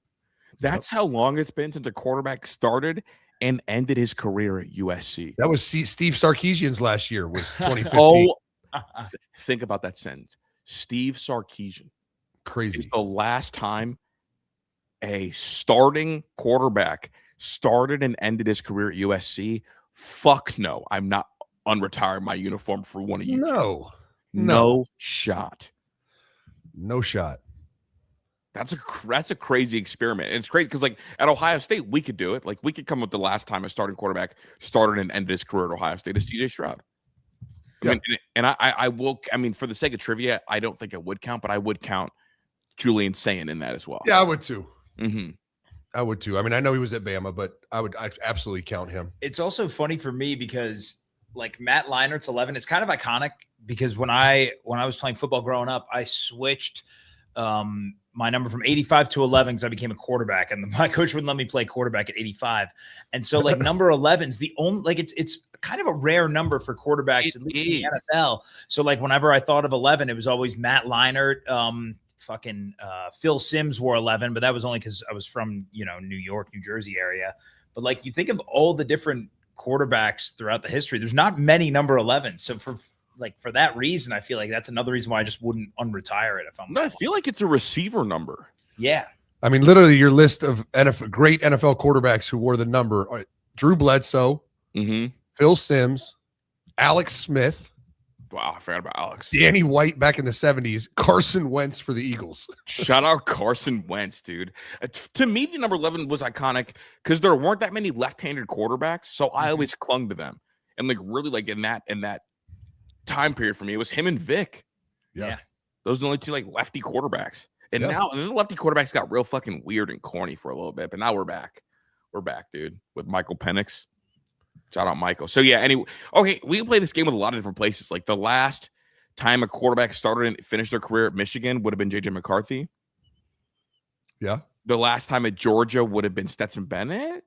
That's how long it's been since a quarterback started and ended his career at USC. That was Steve Sarkisian's last year, was 2015. Oh, think about that sentence. Steve Sarkisian Crazy. is the last time a starting quarterback started and ended his career at USC. Fuck no. I'm not unretiring my uniform for one of you. No shot. No shot. That's a crazy experiment. And it's crazy because, like, at Ohio State, we could do it. Like, we could come with the last time a starting quarterback started and ended his career at Ohio State is CJ Stroud. I mean, and I will. I mean, for the sake of trivia, I don't think it would count, but I would count Julian Sayin in that as well. Yeah, I would too. Mm-hmm. I would too. I mean, I know he was at Bama, but I absolutely count him. It's also funny for me because, like, Matt Leinert's 11 is kind of iconic because when I was playing football growing up, I switched my number from 85 to 11 because I became a quarterback, and my coach wouldn't let me play quarterback at 85. And so, like, number 11 is the only, like, it's kind of a rare number for quarterbacks, at least in the NFL. So, like, whenever I thought of 11, it was always Matt Leinart. Phil Simms wore 11, but that was only because I was from, New York, New Jersey area. But, like, you think of all the different quarterbacks throughout the history, there's not many number 11. So for that reason, I feel like that's another reason why I just wouldn't unretire it. I feel like it's a receiver number. Yeah. I mean, literally your list of great NFL quarterbacks who wore the number are Drew Bledsoe, Phil Simms, Alex Smith. Wow, I forgot about Alex. Danny White back in the 70s, Carson Wentz for the Eagles. Shout out Carson Wentz, dude. To me, the number 11 was iconic because there weren't that many left-handed quarterbacks, so I always clung to them. And, like, really, like, in that time period for me, it was him and Vic. Yeah. Those are the only two, like, lefty quarterbacks. And now the lefty quarterbacks got real fucking weird and corny for a little bit, but now we're back. We're back, dude, with Michael Penix. Shout out Michael. So, yeah, anyway, okay, we can play this game with a lot of different places. Like, the last time a quarterback started and finished their career at Michigan would have been J.J. McCarthy. Yeah. The last time at Georgia would have been Stetson Bennett.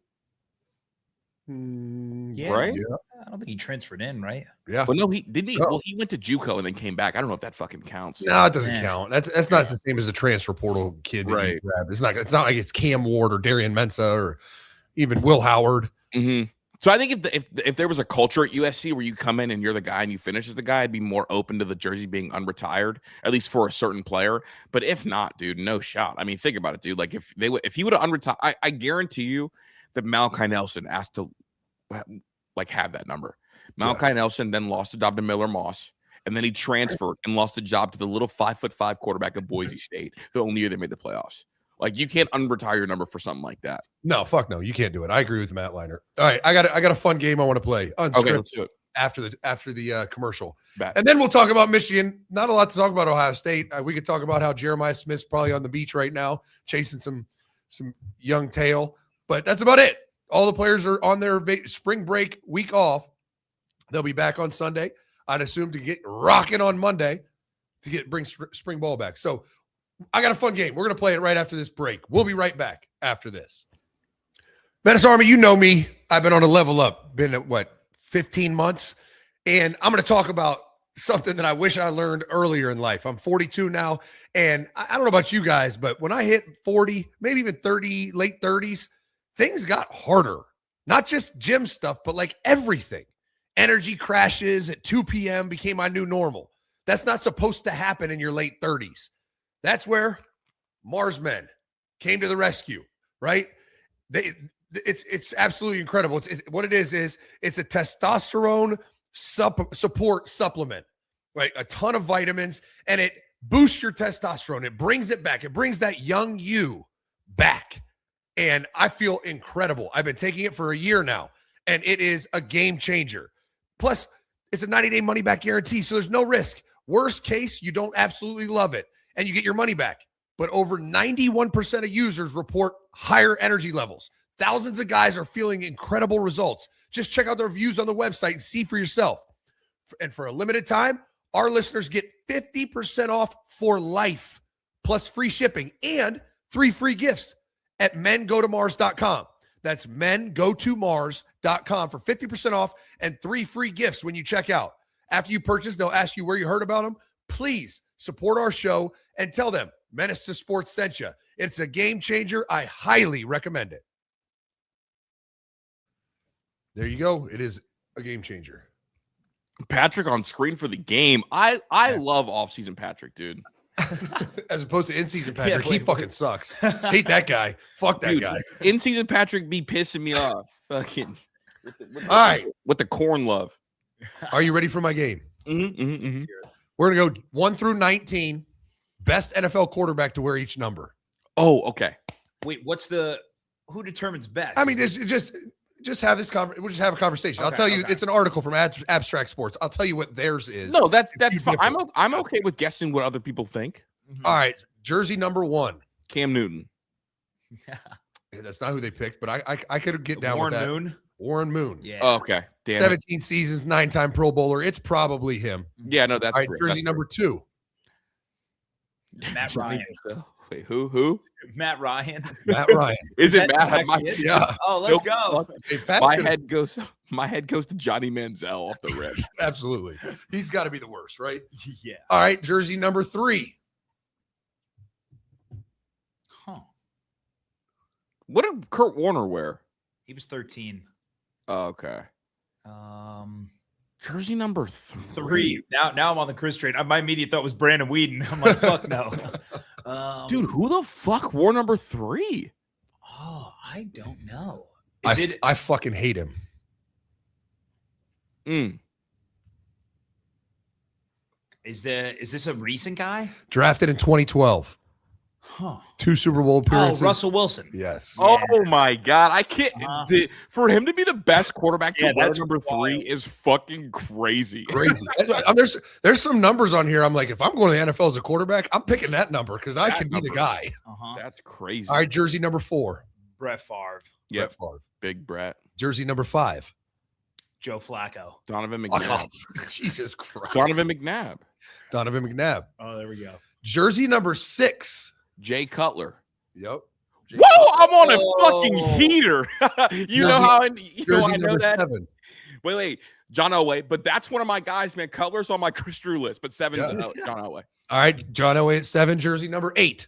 Right? Yeah. I don't think he transferred in, right? Yeah. Well, no, he didn't. No. Well, he went to JUCO and then came back. I don't know if that fucking counts. No, it doesn't count. That's not the same as a transfer portal kid that you grab. It's not like it's Cam Ward or Darian Mensah or even Will Howard. Mm-hmm. So I think if there was a culture at USC where you come in and you're the guy and you finish as the guy, I'd be more open to the jersey being unretired, at least for a certain player. But if not, dude, no shot. I mean, think about it, dude. Like if he would have unretired, I guarantee you that Malachi Nelson asked to like have that number. Malachi Nelson then lost a job to Miller Moss, and then he transferred and lost a job to the little 5'5" quarterback of Boise State the only year they made the playoffs. Like, you can't unretire your number for something like that. No, fuck no. You can't do it. I agree with Matt Leinart. All right, I got a fun game I want to play. Unscripted. Okay, let's do it. After the commercial. Bet. And then we'll talk about Michigan. Not a lot to talk about Ohio State. We could talk about how Jeremiah Smith's probably on the beach right now chasing some young tail. But that's about it. All the players are on their spring break week off. They'll be back on Sunday. I'd assume to get rocking on Monday to bring spring ball back. So I got a fun game. We're going to play it right after this break. We'll be right back after this. Menace Army, you know me. I've been on a level up. Been at 15 months? And I'm going to talk about something that I wish I learned earlier in life. I'm 42 now. And I don't know about you guys, but when I hit 40, maybe even 30, late 30s, things got harder. Not just gym stuff, but like everything. Energy crashes at 2 p.m. became my new normal. That's not supposed to happen in your late 30s. That's where Mars Men came to the rescue, right? It's absolutely incredible. What it is it's a testosterone support supplement, right? A ton of vitamins, and it boosts your testosterone. It brings it back. It brings that young you back. And I feel incredible. I've been taking it for a year now, and it is a game changer. Plus, it's a 90-day money-back guarantee, so there's no risk. Worst case, you don't absolutely love it, and you get your money back. But over 91% of users report higher energy levels. Thousands of guys are feeling incredible results. Just check out the reviews on the website and see for yourself. And for a limited time, our listeners get 50% off for life, plus free shipping and 3 free gifts at mengotomars.com. That's mengotomars.com for 50% off and 3 free gifts when you check out. After you purchase, they'll ask you where you heard about them. Please support our show and tell them Menace to Sports sent you. It's a game changer. I highly recommend it. There you go. It is a game changer. Patrick on screen for the game. I love off-season Patrick, dude. As opposed to in-season Patrick, he wait. fucking sucks. Hate that guy. Fuck that Dude, guy. In-season Patrick be pissing me off. Fucking. All right. With the corn love. Are you ready for my game? Mm-hmm. We're going to go 1 through 19. Best NFL quarterback to wear each number. Oh, okay. Wait, who determines best? I mean, it's just have this we'll just have a conversation. I'll Okay, tell you, okay. it's an article from Abstract Sports. I'll tell you what theirs is. No, that's you fine. differ. I'm okay with guessing what other people think. Mhm. All right. Jersey number 1. Cam Newton. That's not who they picked, but I could get down Warren with that. Moon. Warren Moon. Yeah. Oh, okay. Damn it. 17 seasons, 9-time Pro Bowler. It's probably him. Yeah, no, that's All right. great. Jersey That's number 2. Matt great. Ryan. Wait, who? Matt Ryan. Matt Ryan. Is it That Matt? actually it? Yeah. Oh, let's So- go. Hey, Pat's My gonna- head goes to Johnny Manziel off the rip. Absolutely. He's got to be the worst, right? Yeah. All right. Jersey number 3. Huh. What did Kurt Warner wear? He was 13. Oh, okay. Jersey number 3. Now I'm on the Chris train. My immediate thought was Brandon Whedon. I'm like, fuck no. Dude, who the fuck wore number 3? Oh, I don't know. I fucking hate him. Is this a recent guy? Drafted in 2012. Huh. 2 Super Bowl Oh, appearances. Russell Wilson. Yes. Oh my god, I can't. For him to be the best quarterback to Yeah, wear that's number 3 wild. is fucking crazy. Crazy. There's some numbers on here. I'm like, if I'm going to the NFL as a quarterback, I'm picking that number because I That can be the number. guy. Uh-huh. That's crazy. All right, jersey number 4. Brett Favre. Yep. Brett Favre. Big Brett. Jersey number 5. Joe Flacco. Donovan Oh, McNabb. Jesus Christ. Donovan McNabb. Donovan McNabb. Oh, there we go. Jersey number 6. Jay Cutler. Yep. Whoa, I'm on a Oh. fucking heater. you know Jersey- how I know number that? 7. Wait, John Elway. But that's one of my guys, man. Cutler's on my Chris Drew list, but 7 is Yeah. John Elway. All right, John Elway at 7. Jersey number 8.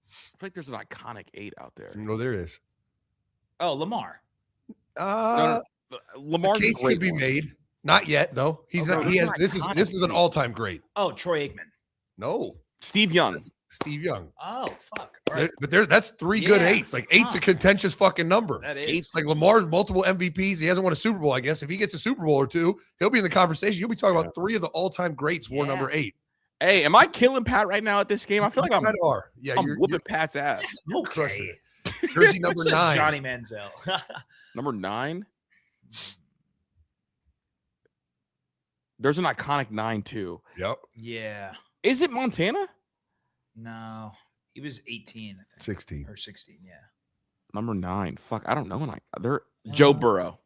I feel like there's an iconic 8 out there. No, there is. Oh, Lamar. The Lamar's case a great could be one. made. Not yet, though. He's Oh, not. no, He has. there's an This is an iconic all-time great. Oh, Troy Aikman. No, Steve Young. Steve Young. Oh, fuck. All right. That's 3 good Yeah. 8s. Like 8's a Huh. contentious fucking number. That is. It's like Lamar's multiple MVPs. He hasn't won a Super Bowl, I guess. If he gets a Super Bowl or 2, he'll be in the conversation. You'll be talking about 3 of the all-time greats wore Yeah. number 8. Hey, am I killing Pat right now at this game? I feel like I'm, You are. Yeah, I'm you're whooping Pat's ass. crushing it. Jersey number Said 9. Johnny Manziel. Number 9. There's an iconic 9 too. Yep. Yeah. Is it Montana? No. He was 18, I think. 16. Or 16, yeah. Number 9. Fuck, I don't know. Joe Burrow.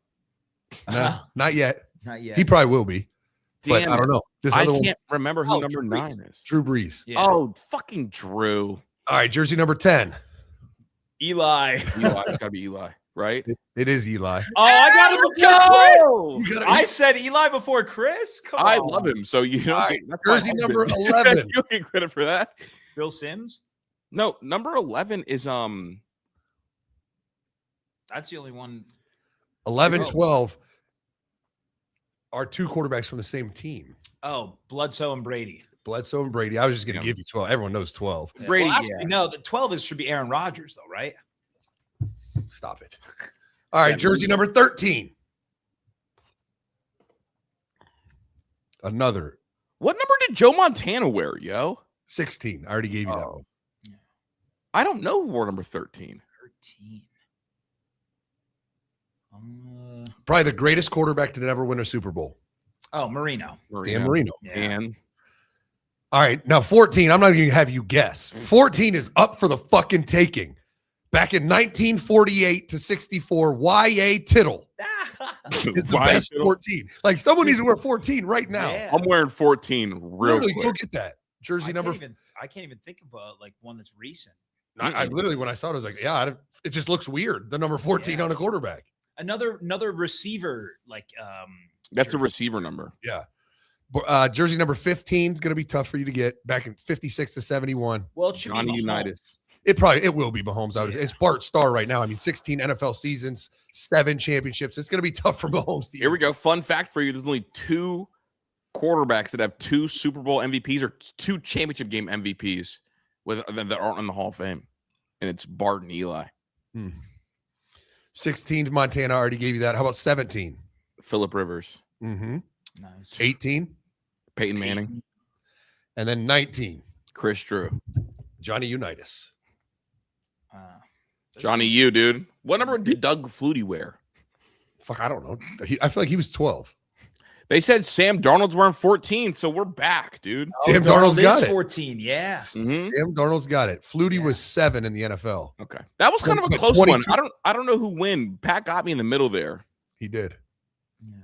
No, not yet. Not yet. He probably will be. But Damn I don't it. know. This I other one, can't remember who Oh, number Drew 9 is. Drew Brees. Yeah. Oh, fucking Drew. All right, jersey number 10. Eli. Eli. It's gotta be Eli, right? It is Eli. Oh, I got him before Chris. You got I said Eli before Chris. Come I on. love him. So you know, All right, jersey number 11. You get credit for that. Bill Sims. No, number 11 is That's the only one. 11, Oh. 12 are 2 quarterbacks from the same team. Oh, Bledsoe and Brady. Bledsoe and Brady. I was just going to Yeah. give you 12. Everyone knows 12. Yeah. Brady, Well, actually, yeah. no, the 12 should be Aaron Rodgers, though, right? Stop it. All right, Yeah, jersey number 13. Another What number did Joe Montana wear, yo? 16. I already gave you that one. I don't know who wore number 13. 13. Probably the greatest quarterback to never win a Super Bowl. Oh, Marino. Dan Marino. Yeah. And All right, now 14. I'm not going to have you guess. 14 is up for the fucking taking. Back in 1948 to 64, Y.A. Tittle is the Why best Tittle? 14. Like someone needs to wear 14 right now. Yeah. I'm wearing 14 real Literally, go quick. get that jersey number. I can't even think of like one that's recent. I literally, when I saw it, I was like, yeah, it just looks weird. The number 14 Yeah. on a quarterback. Another receiver like That's a receiver number. Yeah. Jersey number 15 is going to be tough for you to get back in 56 to 71. well, it should Johnny be Mahomes. Unitas. It will be Mahomes. It's Bart Starr right now. I mean, 16 NFL seasons, 7 championships. It's going to be tough for Mahomes. Here we go. Fun fact for you: there's only 2 quarterbacks that have 2 Super Bowl MVPs or 2 championship game MVPs that aren't in the Hall of Fame, and it's Bart and Eli. 16, Montana already gave you that. How about 17? Phillip Rivers. Mm-hmm. Nice. 18. Peyton Manning. And then 19. Chris Drew. Johnny Unitas. Johnny U, dude. What number did Doug Flutie wear? Fuck, I don't know. I feel like he was 12. They said Sam Darnold's wearing 14, so we're back, dude. Sam Darnold's got it. 14, yeah. Mm-hmm. Sam Darnold's got it. Flutie was 7 in the NFL. Okay. That was kind of a But close 22. one. I don't know who win. Pat got me in the middle there. He did. Yeah.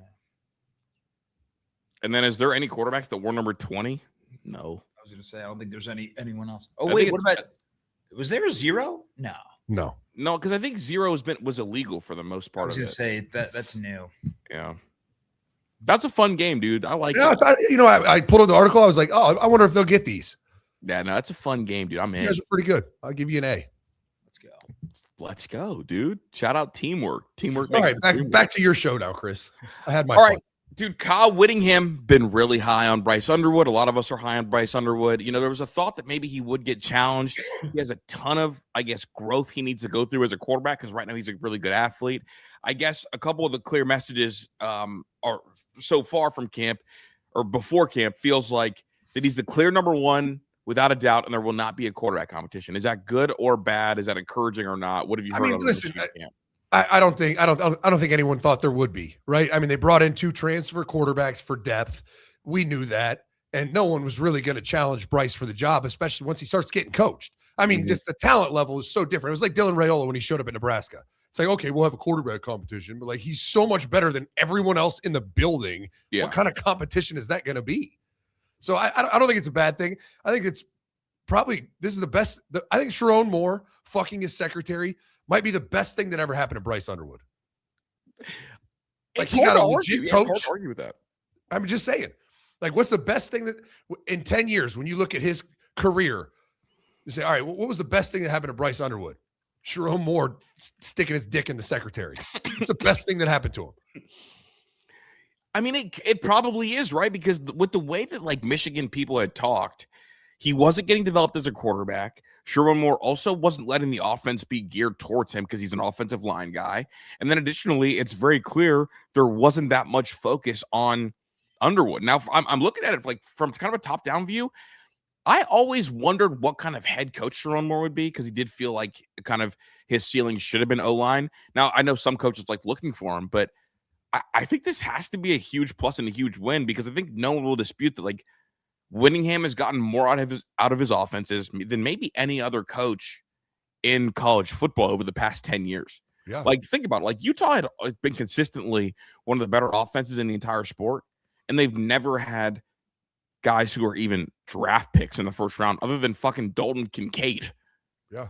And then is there any quarterbacks that wore number 20? No. I was going to say, I don't think there's anyone else. Oh, I wait, think what about, was there a 0? No. No, because I think 0 was illegal for the most I part was of going it. to say, that's new. Yeah. That's a fun game, dude. I like Yeah, it. I pulled up the article. I was like, oh, I wonder if they'll get these. Yeah, no, that's a fun game, dude. I'm You in. guys are pretty good. I'll give you an A. Let's go. Let's go, dude. Shout out teamwork. Teamwork. All makes right, the dream back work. to your show now, Chris. I had my All fun. right, dude. Kyle Whittingham been really high on Bryce Underwood. A lot of us are high on Bryce Underwood. You know, there was a thought that maybe he would get challenged. He has a ton of, I guess, growth he needs to go through as a quarterback because right now he's a really good athlete. I guess a couple of the clear messages are so far from camp or before camp feels like that he's the clear number 1 without a doubt, and there will not be a quarterback competition. Is that good or bad? Is that encouraging or not? What have you heard? I mean, of listen, camp? I don't think anyone thought there would be, right? I mean, they brought in 2 transfer quarterbacks for depth. We knew that, and no one was really going to challenge Bryce for the job, especially once he starts getting coached. I mean, just the talent level is so different. It was like Dylan Raiola when he showed up in Nebraska. It's like, okay, we'll have a quarterback competition, but like he's so much better than everyone else in the building. Yeah. What kind of competition is that going to be? So I don't think it's a bad thing. I think it's probably this is the best. I think Sharon Moore fucking his secretary might be the best thing that ever happened to Bryce Underwood. Like It's he hard got a to legit argue. Yeah, it's hard coach. to argue with that. I'm just saying, like, what's the best thing that in 10 years when you look at his career, you say, all right, what was the best thing that happened to Bryce Underwood? Sharon Moore sticking his dick in the secretary. It's the best thing that happened to him. I mean, it probably is, right? Because with the way that like Michigan people had talked, he wasn't getting developed as a quarterback. Sherman Moore also wasn't letting the offense be geared towards him because he's an offensive line guy. And then additionally, it's very clear there wasn't that much focus on Underwood. Now, I'm looking at it like from kind of a top-down view. I always wondered what kind of head coach Sherman Moore would be because he did feel like kind of his ceiling should have been O-line. Now, I know some coaches like looking for him, but I think this has to be a huge plus and a huge win because I think no one will dispute that like Whittingham has gotten more out of his offenses than maybe any other coach in college football over the past 10 years. Yeah. Like, think about it. Like, Utah had been consistently one of the better offenses in the entire sport, and they've never had guys who are even draft picks in the first round other than fucking Dalton Kincaid. Yeah.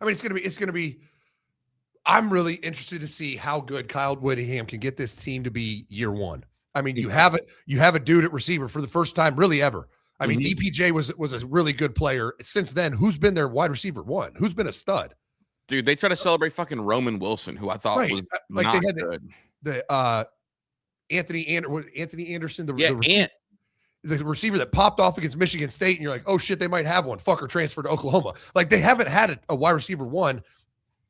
I mean, it's gonna be I'm really interested to see how good Kyle Whittingham can get this team to be year one. I mean, you have a dude at receiver for the first time really ever. I mean, DPJ was a really good player. Since then, who's been their wide receiver one? Who's been a stud? Dude, they try to celebrate fucking Roman Wilson, who I thought was like not they had good. the Anthony Anderson, the receiver that popped off against Michigan State, and you're like, oh shit, they might have one. Fucker transferred to Oklahoma. Like they haven't had a wide receiver one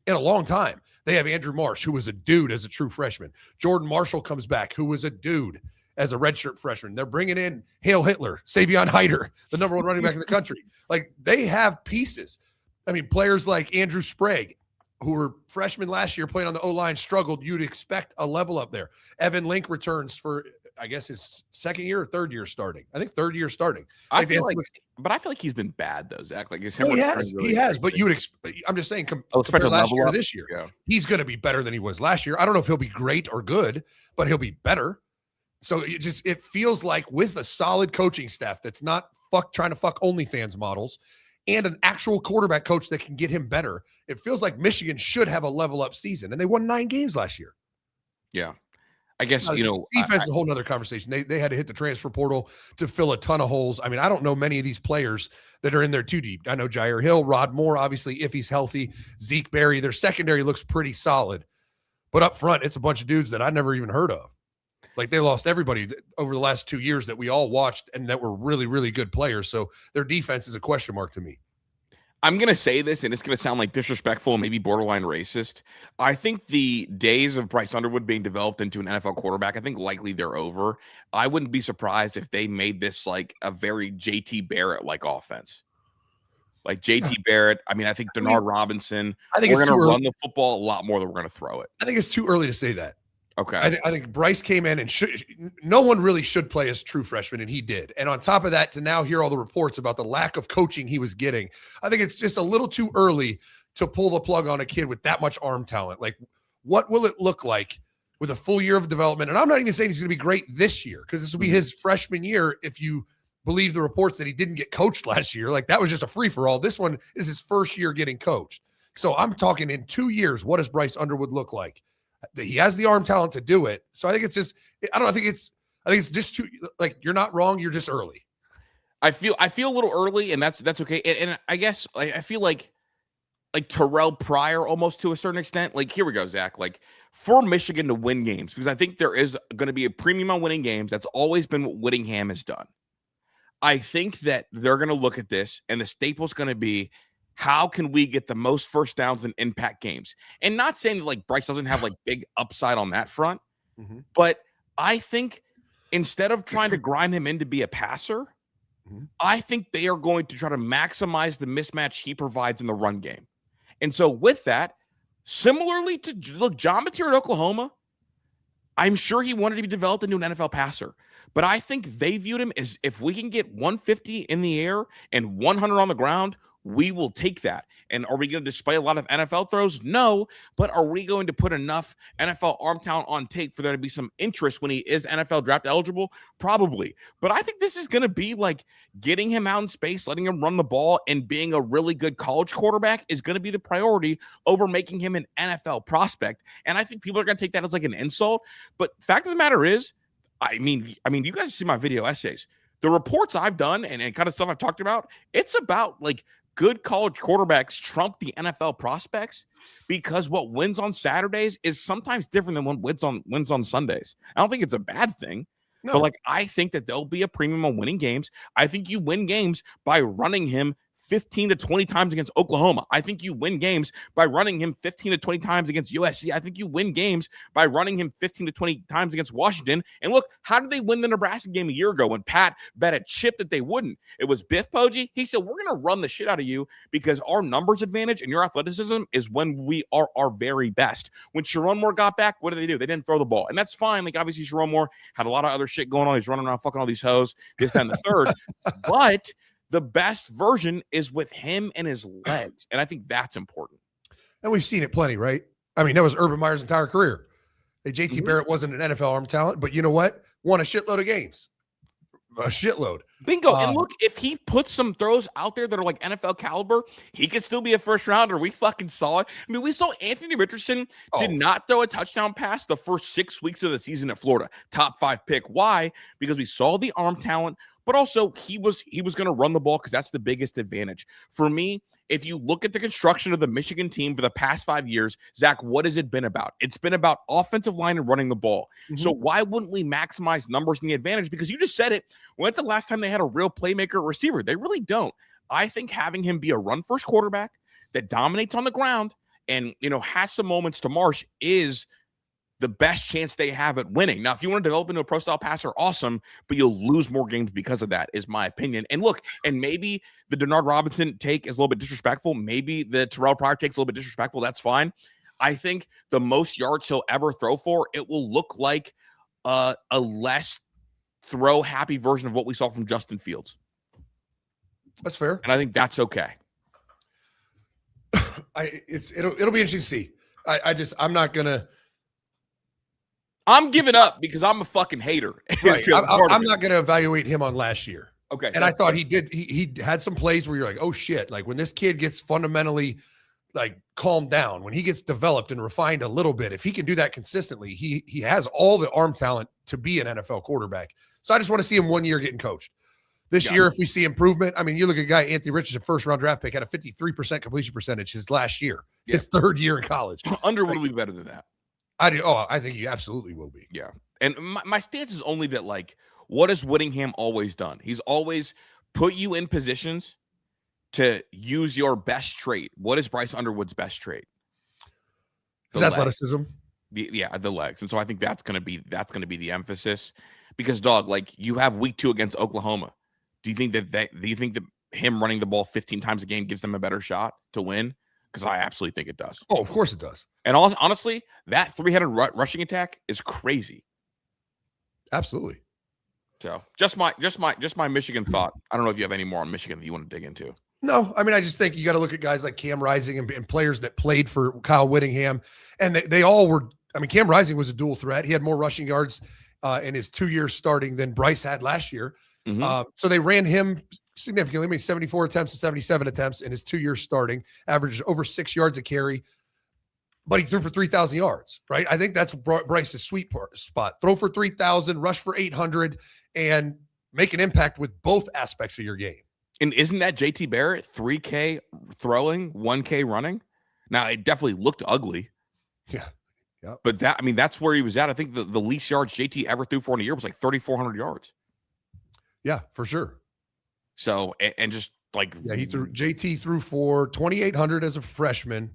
in a long time. They have Andrew Marsh, who was a dude as a true freshman. Jordan Marshall comes back, who was a dude as a redshirt freshman. They're bringing in Hale Hitler, Savion Hyder, the number one running back in the country. Like they have pieces. I mean, players like Andrew Sprague, who were freshmen last year playing on the O-line, struggled. You'd expect a level up there. Evan Link returns for, I guess, his second year or third year starting. I think third year starting. I feel like he's been bad though, Zach. Like he has. But you would expect. I'm just saying. Compared last year to this year, he's going to be better than he was last year. I don't know if he'll be great or good, but he'll be better. So it feels like with a solid coaching staff that's not trying to fuck OnlyFans models, and an actual quarterback coach that can get him better, it feels like Michigan should have a level up season, and they won 9 games last year. Yeah. I guess, defense is a whole nother conversation. They had to hit the transfer portal to fill a ton of holes. I mean, I don't know many of these players that are in there too deep. I know Jair Hill, Rod Moore, obviously, if he's healthy, Zeke Berry. Their secondary looks pretty solid. But up front, it's a bunch of dudes that I never even heard of. Like, they lost everybody over the last 2 years that we all watched and that were really, really good players. So their defense is a question mark to me. I'm going to say this, and it's going to sound like disrespectful and maybe borderline racist. I think the days of Bryce Underwood being developed into an NFL quarterback, I think likely they're over. I wouldn't be surprised if they made this like a very JT Barrett-like offense. Like JT Barrett, I think Denard Robinson. I think we're it's going to too run the football a lot more than we're going to throw it. I think it's too early to say that. Okay. I think Bryce came in and no one really should play as true freshman, and he did. And on top of that, to now hear all the reports about the lack of coaching he was getting, I think it's just a little too early to pull the plug on a kid with that much arm talent. Like, what will it look like with a full year of development? And I'm not even saying he's going to be great this year, because this will be his freshman year if you believe the reports that he didn't get coached last year. Like, that was just a free-for-all. This one is his first year getting coached. So I'm talking in 2 years, what does Bryce Underwood look like? He has the arm talent to do it. So I think it's just, I think it's just too, like, you're not wrong. You're just early. I feel a little early, and that's okay. And I guess I feel like Terrell Pryor almost to a certain extent. Like, here we go, Zach. Like, for Michigan to win games, because I think there is going to be a premium on winning games. That's always been what Whittingham has done. I think that they're going to look at this, and the staple's going to be, how can we get the most first downs in impact games? And not saying that like Bryce doesn't have like big upside on that front, but I think instead of trying to grind him in to be a passer, I think they are going to try to maximize the mismatch he provides in the run game. And so with that, similarly to John Mateer at Oklahoma, I'm sure he wanted to be developed into an NFL passer, but I think they viewed him as, if we can get 150 in the air and 100 on the ground, we will take that. And are we going to display a lot of NFL throws? No. But are we going to put enough NFL arm talent on tape for there to be some interest when he is NFL draft eligible? Probably. But I think this is going to be like getting him out in space, letting him run the ball, and being a really good college quarterback is going to be the priority over making him an NFL prospect. And I think people are going to take that as like an insult. But fact of the matter is, I mean, you guys see my video essays. The reports I've done and kind of stuff I've talked about, it's about like good college quarterbacks trump the NFL prospects, because what wins on Saturdays is sometimes different than what wins on Sundays. I don't think it's a bad thing, but like, I think that there'll be a premium on winning games. I think you win games by running him 15 to 20 times against Oklahoma. I think you win games by running him 15 to 20 times against USC. I think you win games by running him 15 to 20 times against Washington. And look, how did they win the Nebraska game a year ago when Pat bet a chip that they wouldn't? It was Biff Poggi. He said, we're going to run the shit out of you because our numbers advantage and your athleticism is when we are our very best. When Sharon Moore got back, what did they do? They didn't throw the ball. And that's fine. Like, obviously, Sharon Moore had a lot of other shit going on. He's running around fucking all these hoes, this, that, and the third. But the best version is with him and his legs. And I think that's important. And we've seen it plenty, right? I mean, that was Urban Meyer's entire career. JT Barrett wasn't an NFL arm talent, but you know what? Won a shitload of games. A shitload. Bingo. And look, if he puts some throws out there that are like NFL caliber, he could still be a first rounder. We fucking saw it. I mean, we saw Anthony Richardson did not throw a touchdown pass the first 6 weeks of the season at Florida. Top 5 pick. Why? Because we saw the arm talent, but also he was going to run the ball, because that's the biggest advantage. For me, if you look at the construction of the Michigan team for the past 5 years, Zach, what has it been about? It's been about offensive line and running the ball. So why wouldn't we maximize numbers and the advantage? Because you just said it. When's the last time they had a real playmaker receiver? They really don't. I think having him be a run-first quarterback that dominates on the ground and, has some moments to march is the best chance they have at winning. Now, if you want to develop into a pro-style passer, awesome, but you'll lose more games because of that, is my opinion. And look, and maybe the Denard Robinson take is a little bit disrespectful. Maybe the Terrell Pryor take is a little bit disrespectful. That's fine. I think the most yards he'll ever throw for, it will look like a less throw-happy version of what we saw from Justin Fields. That's fair. And I think that's okay. It'll be interesting to see. I'm not going to. I'm giving up because I'm a fucking hater. Right. I'm not going to evaluate him on last year. Okay. And I thought he had some plays where you're like, oh shit. Like, when this kid gets fundamentally like calmed down, when he gets developed and refined a little bit, if he can do that consistently, he has all the arm talent to be an NFL quarterback. So I just want to see him 1 year getting coached. This year, if we see improvement, I mean, you look at a guy, Anthony Richardson, first-round draft pick, had a 53% completion percentage his last year, his third year in college. Underwood will be better than that. I think he absolutely will be. Yeah. And my stance is only that, like, what has Whittingham always done? He's always put you in positions to use your best trait. What is Bryce Underwood's best trait? His athleticism. The legs. And so I think that's gonna be the emphasis. Because, dog, like, you have week 2 against Oklahoma. Do you think that him running the ball 15 times a game gives them a better shot to win? Because I absolutely think it does. Oh, of course it does. And honestly, that 300 rushing attack is crazy. Absolutely. So just my Michigan thought. I don't know if you have any more on Michigan that you want to dig into. No, I mean, I just think you got to look at guys like Cam Rising and players that played for Kyle Whittingham. And they all were, I mean, Cam Rising was a dual threat. He had more rushing yards in his 2 years starting than Bryce had last year. Mm-hmm. So they ran him significantly. I mean, 74 attempts to 77 attempts in his 2 years starting, averaged over 6 yards a carry, but he threw for 3,000 yards, right? I think that's Bryce's sweet spot. Throw for 3,000, rush for 800, and make an impact with both aspects of your game. And isn't that JT Barrett 3K throwing, 1K running? Now, it definitely looked ugly. Yeah. Yep. But that's where he was at. I think the least yards JT ever threw for in a year was like 3,400 yards. Yeah, for sure. So, and just like, JT threw for 2,800 as a freshman.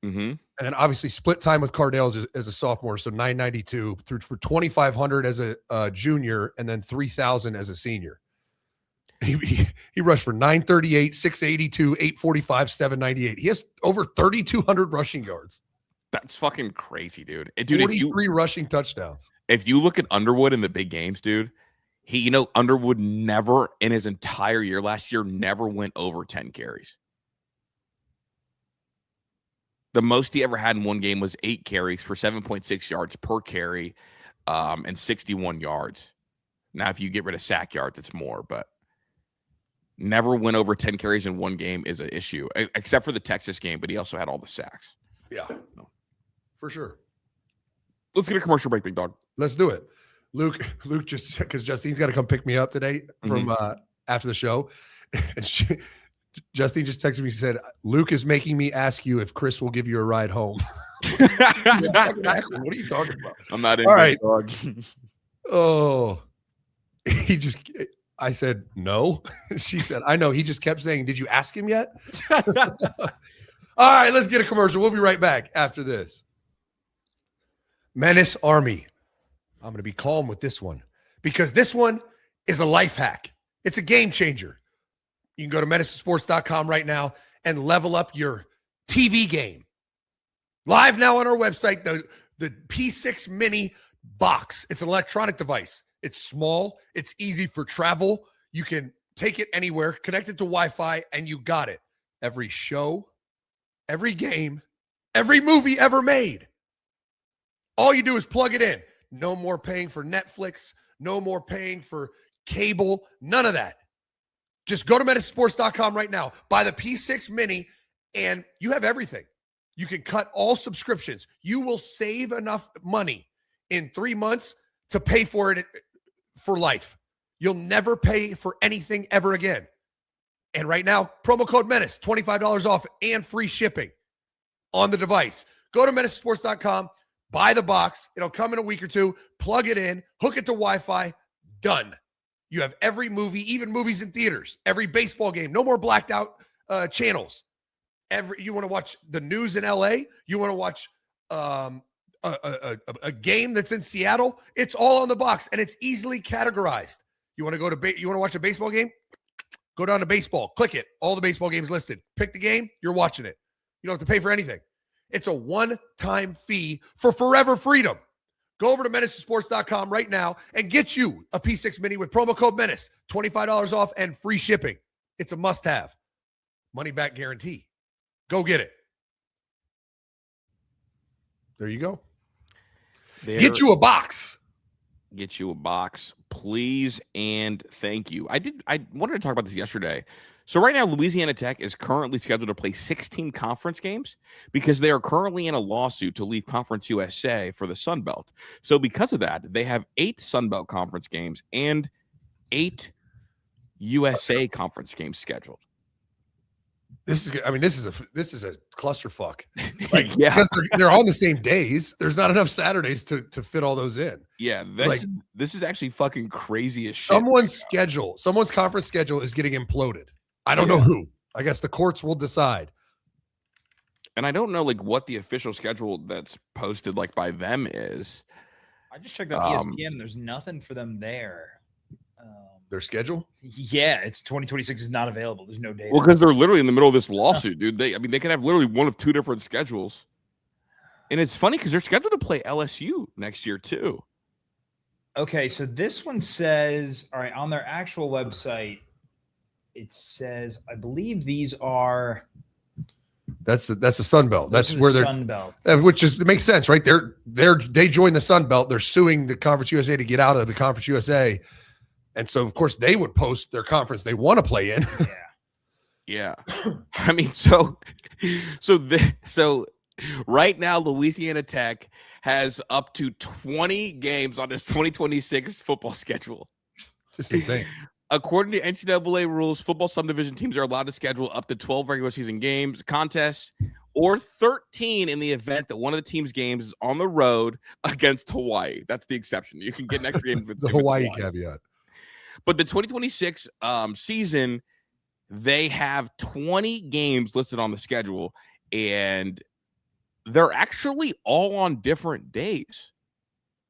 Mm-hmm. And then obviously split time with Cardale as a sophomore. So 992 threw for 2,500 as a junior, and then 3,000 as a senior. He rushed for 938, 682, 845, 798. He has over 3,200 rushing yards. That's fucking crazy, dude. Dude, 43 rushing touchdowns. If you look at Underwood in the big games, dude, Underwood never in his entire year last year never went over 10 carries. The most he ever had in one game was 8 carries for 7.6 yards per carry and 61 yards. Now, if you get rid of sack yards, it's more, but never went over 10 carries in one game is an issue, except for the Texas game, but he also had all the sacks. Yeah, for sure. Let's get a commercial break, big dog. Let's do it. Luke, just because Justine's got to come pick me up today from after the show. And Justine just texted me. She said, Luke is making me ask you if Chris will give you a ride home. What are you talking about? I'm not in. All right. Dog. Oh, I said, no. She said, I know. He just kept saying, did you ask him yet? All right, let's get a commercial. We'll be right back after this. Menace Army. I'm going to be calm with this one because this one is a life hack. It's a game changer. You can go to menacesports.com right now and level up your TV game. Live now on our website, the P6 Mini box. It's an electronic device. It's small. It's easy for travel. You can take it anywhere, connect it to Wi-Fi, and you got it. Every show, every game, every movie ever made. All you do is plug it in. No more paying for Netflix. No more paying for cable. None of that. Just go to menacesports.com right now. Buy the P6 Mini, and you have everything. You can cut all subscriptions. You will save enough money in 3 months to pay for it for life. You'll never pay for anything ever again. And right now, promo code Menace, $25 off and free shipping on the device. Go to menacesports.com, buy the box. It'll come in a week or two. Plug it in, hook it to Wi-Fi, done. You have every movie, even movies in theaters, every baseball game, no more blacked out channels. You want to watch the news in LA? You want to watch a game that's in Seattle? It's all on the box, and it's easily categorized. You want to you want to watch a baseball game? Go down to baseball, click it. All the baseball games listed. Pick the game, you're watching it. You don't have to pay for anything. It's a one-time fee for forever freedom. Go over to menacesports.com right now and get you a P6 Mini with promo code Menace. $25 off and free shipping. It's a must-have. Money-back guarantee. Go get it. There you go. Get you a box. Get you a box, please, and thank you. I wanted to talk about this yesterday. So right now, Louisiana Tech is currently scheduled to play 16 conference games because they are currently in a lawsuit to leave Conference USA for the Sun Belt. So because of that, they have 8 Sun Belt conference games and 8 USA conference games scheduled. This is a clusterfuck. Like, Yeah. because they're on the same days. There's not enough Saturdays to fit all those in. Yeah, this is actually fucking crazy as shit. Someone's conference schedule is getting imploded. I don't know who. I guess the courts will decide. And I don't know like what the official schedule that's posted like by them is. I just checked out ESPN and there's nothing for them there. Their schedule? Yeah, it's 2026 is not available. There's no data. Well, because they're literally in the middle of this lawsuit, dude. They can have literally one of 2 different schedules. And it's funny because they're scheduled to play LSU next year too. Okay, so this one says, all right, on their actual website, it says, I believe these are. That's the Sun Belt. That's where they're Sun Belt, which is, it makes sense, right? They joined the Sun Belt. They're suing the Conference USA to get out of the Conference USA, and so of course they would post their conference they want to play in. Yeah. I mean, so right now Louisiana Tech has up to 20 games on its 2026 football schedule. Just insane. According to NCAA rules, football subdivision teams are allowed to schedule up to 12 regular season games, contests, or 13 in the event that one of the team's games is on the road against Hawaii. That's the exception. You can get an extra game if it's the Hawaii caveat. But the 2026 season, they have 20 games listed on the schedule, and they're actually all on different days.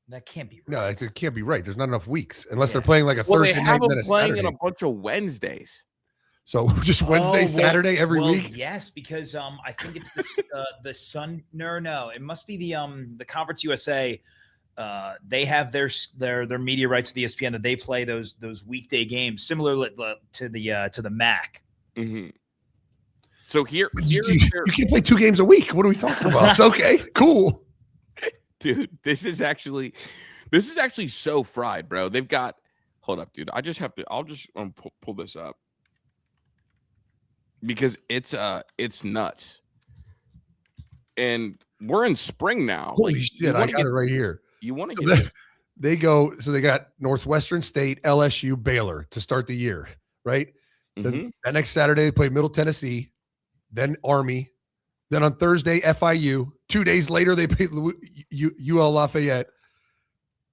That can't be right. No, it can't be right. There's not enough weeks unless they're playing like a Thursday night and then a playing Saturday. in a bunch of Wednesdays. So just Wednesday, Saturday every week. Yes, because I think it's the Sun. No, it must be the Conference USA. They have their media rights with ESPN that they play those weekday games, similar to the MAC. Mm-hmm. So you can't play 2 games a week. What are we talking about? Okay, cool. Dude, this is actually so fried, bro. They've got, hold up, dude. I'll just pull this up because it's nuts. And we're in spring now. Holy shit, I got it right here. You want to get they got Northwestern State, LSU, Baylor to start the year, right? Then that next Saturday they play Middle Tennessee, then Army. Then on Thursday, FIU. 2 days later, they play UL Lafayette.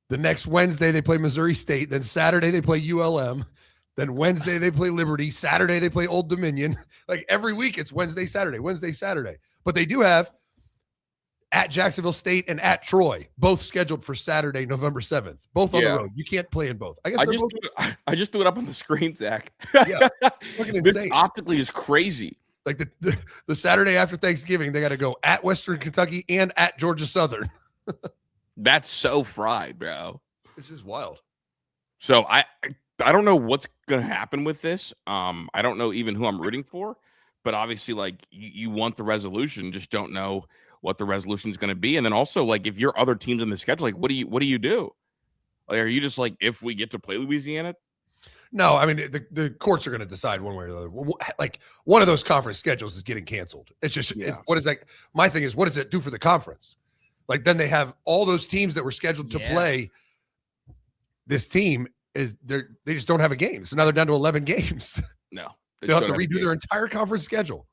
The next Wednesday, they play Missouri State. Then Saturday, they play ULM. Then Wednesday, they play Liberty. Saturday, they play Old Dominion. Like every week, it's Wednesday, Saturday. But they do have at Jacksonville State and at Troy, both scheduled for Saturday, November 7th. Both on the road. You can't play in both. I just threw it up on the screen, Zach. Yeah, this optically is crazy. Like the Saturday after Thanksgiving, they got to go at Western Kentucky and at Georgia Southern. That's so fried, bro. This is wild. So I don't know what's gonna happen with this. I don't know even who I'm rooting for, but obviously, like you want the resolution, just don't know what the resolution is gonna be. And then also, like if you're other teams in the schedule, like what do you do? Like, are you just like if we get to play Louisiana? No, I mean, the courts are going to decide one way or the other. Like, one of those conference schedules is getting canceled. It's just, what is that? My thing is, what does it do for the conference? Like, then they have all those teams that were scheduled to play. This team they just don't have a game. So now they're down to 11 games. No. They'll have to redo their entire conference schedule.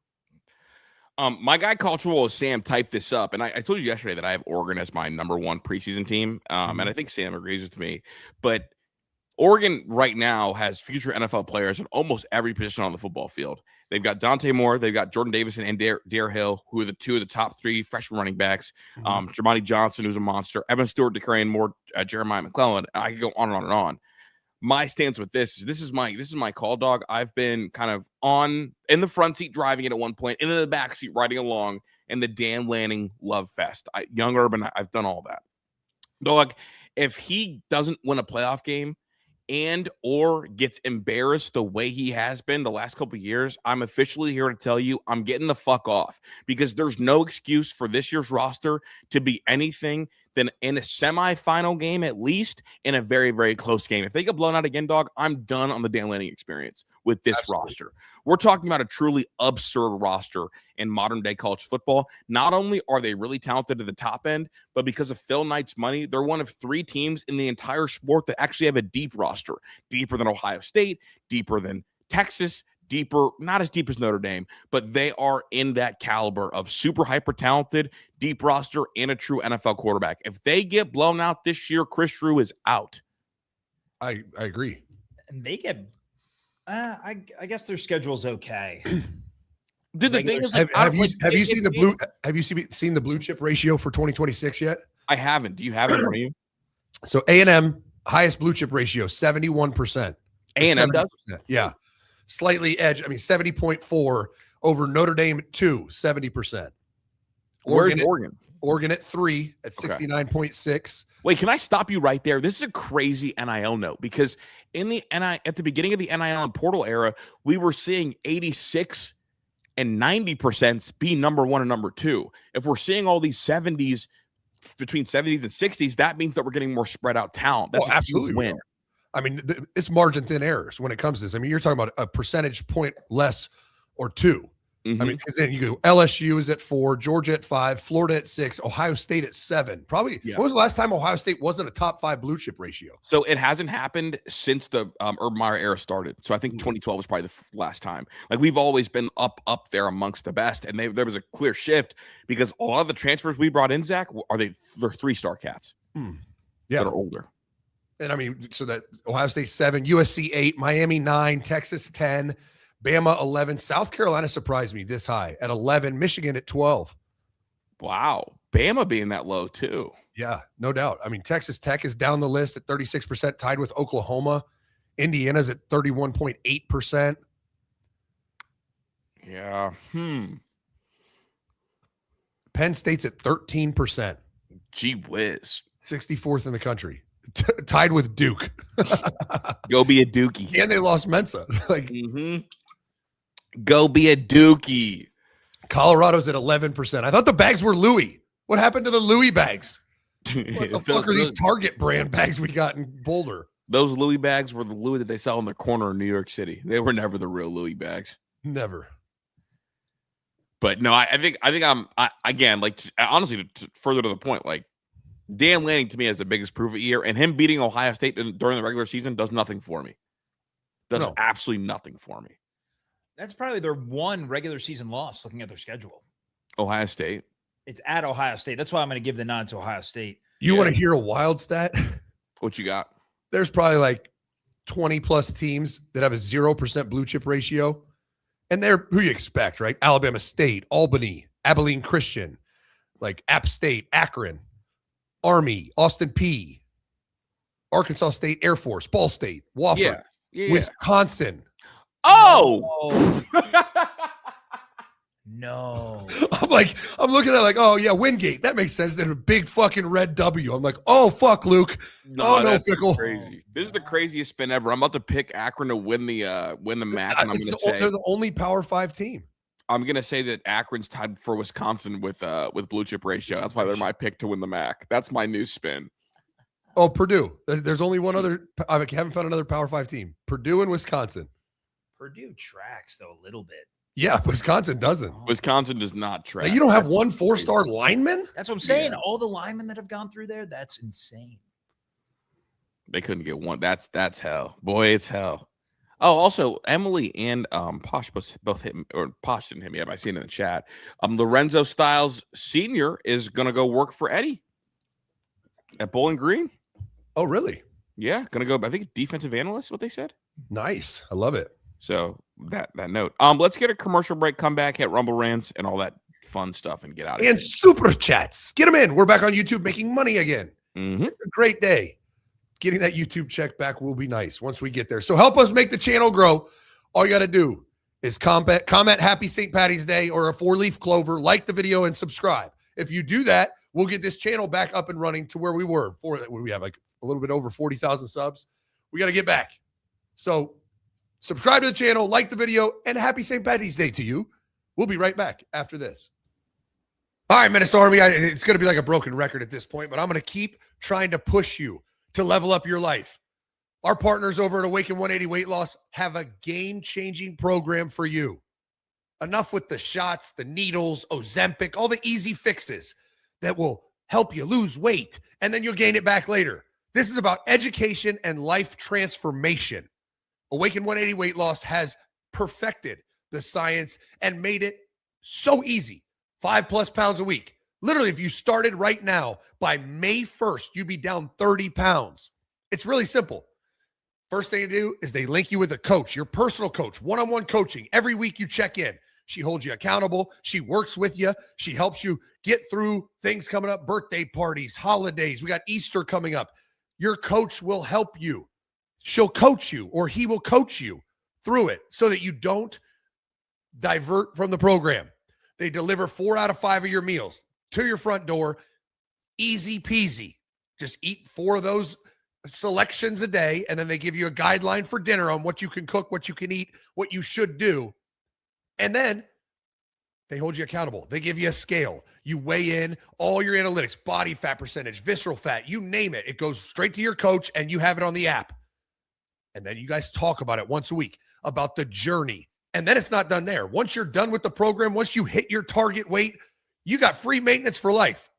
My guy Cultural Sam typed this up, and I told you yesterday that I have Oregon as my number 1 preseason team. And I think Sam agrees with me. But Oregon right now has future NFL players at almost every position on the football field. They've got Dante Moore, they've got Jordan Davison and Dare Hill, who are the 2 of the top 3 freshman running backs. Jamani Johnson, who's a monster. Evan Stewart, DeCray, and Moore, Jeremiah McClellan. I could go on and on and on. My stance with this is my call, dog. I've been kind of in the front seat driving it at one point, in the back seat riding along, in the Dan Lanning love fest. Young Urban, I've done all that. Dog, if he doesn't win a playoff game and or gets embarrassed the way he has been the last couple of years, I'm officially here to tell you I'm getting the fuck off, because there's no excuse for this year's roster to be anything than in a semifinal game, at least in a very, very close game. If they get blown out again, dog, I'm done on the Dan Lanning experience. with this Absolutely. roster. We're talking about a truly absurd roster in modern day college football. Not only are they really talented at the top end, but because of Phil Knight's money, they're one of 3 teams in the entire sport that actually have a deep roster, deeper than Ohio State, deeper than Texas, deeper, not as deep as Notre Dame, but they are in that caliber of super hyper talented, deep roster, and a true NFL quarterback. If they get blown out this year, Chris Drew is out. I agree. And they get, I guess their schedule's okay. Dude, the thing is, Have you seen the blue chip ratio for 2026 yet? I haven't. Do you have it in front of you? So A&M highest blue chip ratio 71%. A&M does? Yeah. Slightly edge. 70.4 over Notre Dame at 70%. Where's Oregon? Oregon at 3 at 69.6. Wait, can I stop you right there? This is a crazy NIL note because at the beginning of the NIL and portal era, we were seeing 86 and 90% be number 1 and number 2. If we're seeing all these 70s, between 70s and 60s, that means that we're getting more spread out talent. That's absolutely win. It's margin thin errors when it comes to this. You're talking about a percentage point less or 2. Mm-hmm. Because then you go LSU is at 4, Georgia at 5, Florida at 6, Ohio State at 7. Probably. Yeah. When was the last time Ohio State wasn't a top 5 blue chip ratio? So it hasn't happened since the Urban Meyer era started. So I think 2012 was probably the last time. Like we've always been up there amongst the best, and there was a clear shift because a lot of the transfers we brought in, Zach, they're 3-star cats. Yeah, that are older. And so that Ohio State 7, USC 8, Miami 9, Texas 10. Bama 11. South Carolina surprised me this high at 11. Michigan at 12. Wow. Bama being that low too. Yeah, no doubt. Texas Tech is down the list at 36%, tied with Oklahoma. Indiana's at 31.8%. Yeah. Penn State's at 13%. Gee whiz. 64th in the country. Tied with Duke. Go be a Dookie. And they lost Mensa. Go be a Dookie. Colorado's at 11%. I thought the bags were Louis. What happened to the Louis bags? What the fuck are these Target brand bags we got in Boulder? Those Louis bags were the Louis that they sell in the corner in New York City. They were never the real Louis bags. Never. But no, I think again, honestly, further to the point, Dan Lanning to me has the biggest proof of the year, and him beating Ohio State during the regular season does nothing for me. Absolutely nothing for me. That's probably their one regular season loss looking at their schedule. Ohio State. It's at Ohio State. That's why I'm going to give the nod to Ohio State. You want to hear a wild stat? What you got? There's probably 20 plus teams that have a 0% blue chip ratio. And they're who you expect, right? Alabama State, Albany, Abilene Christian, App State, Akron, Army, Austin P, Arkansas State Air Force, Ball State, Wofford, Wisconsin. Oh! No. I'm looking at Wingate. That makes sense. Then a big fucking red W. I'm like, oh, fuck, Luke. No, Fickle. Crazy. This is the craziest spin ever. I'm about to pick Akron to win the MAC, and I'm going to say they're the only Power 5 team. I'm going to say that Akron's tied for Wisconsin with blue chip ratio. That's why they're my pick to win the MAC. That's my new spin. Oh, Purdue. There's only one other. I haven't found another Power 5 team. Purdue and Wisconsin. Purdue tracks, though, a little bit. Yeah, Wisconsin doesn't. Wisconsin does not track. Now, you don't have one 4-star lineman? That's what I'm saying. Yeah. All the linemen that have gone through there, that's insane. They couldn't get one. That's hell. Boy, it's hell. Oh, also, Emily and Posh both hit me, or Posh didn't hit me up. I seen it in the chat. Lorenzo Styles Sr. is going to go work for Eddie at Bowling Green. Oh, really? Yeah, going to go, I think, defensive analyst, what they said. Nice. I love it. So that note. Let's get a commercial break, come back, hit Rumble Rants and all that fun stuff and get out of here. And super chats. Get them in. We're back on YouTube making money again. Mm-hmm. It's a great day. Getting that YouTube check back will be nice once we get there. So help us make the channel grow. All you got to do is comment Happy St. Patty's Day or a 4-leaf clover, like the video, and subscribe. If you do that, we'll get this channel back up and running to where we were. We have a little bit over 40,000 subs. We got to get back. So subscribe to the channel, like the video, and Happy St. Patty's Day to you. We'll be right back after this. All right, Menace Army, it's going to be like a broken record at this point, but I'm going to keep trying to push you to level up your life. Our partners over at Awaken 180 Weight Loss have a game-changing program for you. Enough with the shots, the needles, Ozempic, all the easy fixes that will help you lose weight, and then you'll gain it back later. This is about education and life transformation. Awaken 180 Weight Loss has perfected the science and made it so easy. 5+ pounds a week. Literally, if you started right now, by May 1st, you'd be down 30 pounds. It's really simple. First thing to do is they link you with a coach, your personal coach, one-on-one coaching. Every week you check in. She holds you accountable. She works with you. She helps you get through things coming up, birthday parties, holidays. We got Easter coming up. Your coach will help you. She'll coach you, or he will coach you through it so that you don't divert from the program. They deliver 4 out of 5 of your meals to your front door. Easy peasy. Just eat 4 of those selections a day, and then they give you a guideline for dinner on what you can cook, what you can eat, what you should do. And then they hold you accountable. They give you a scale. You weigh in all your analytics, body fat percentage, visceral fat, you name it. It goes straight to your coach, and you have it on the app. And then you guys talk about it once a week, about the journey. And then it's not done there. Once you're done with the program, once you hit your target weight, you got free maintenance for life.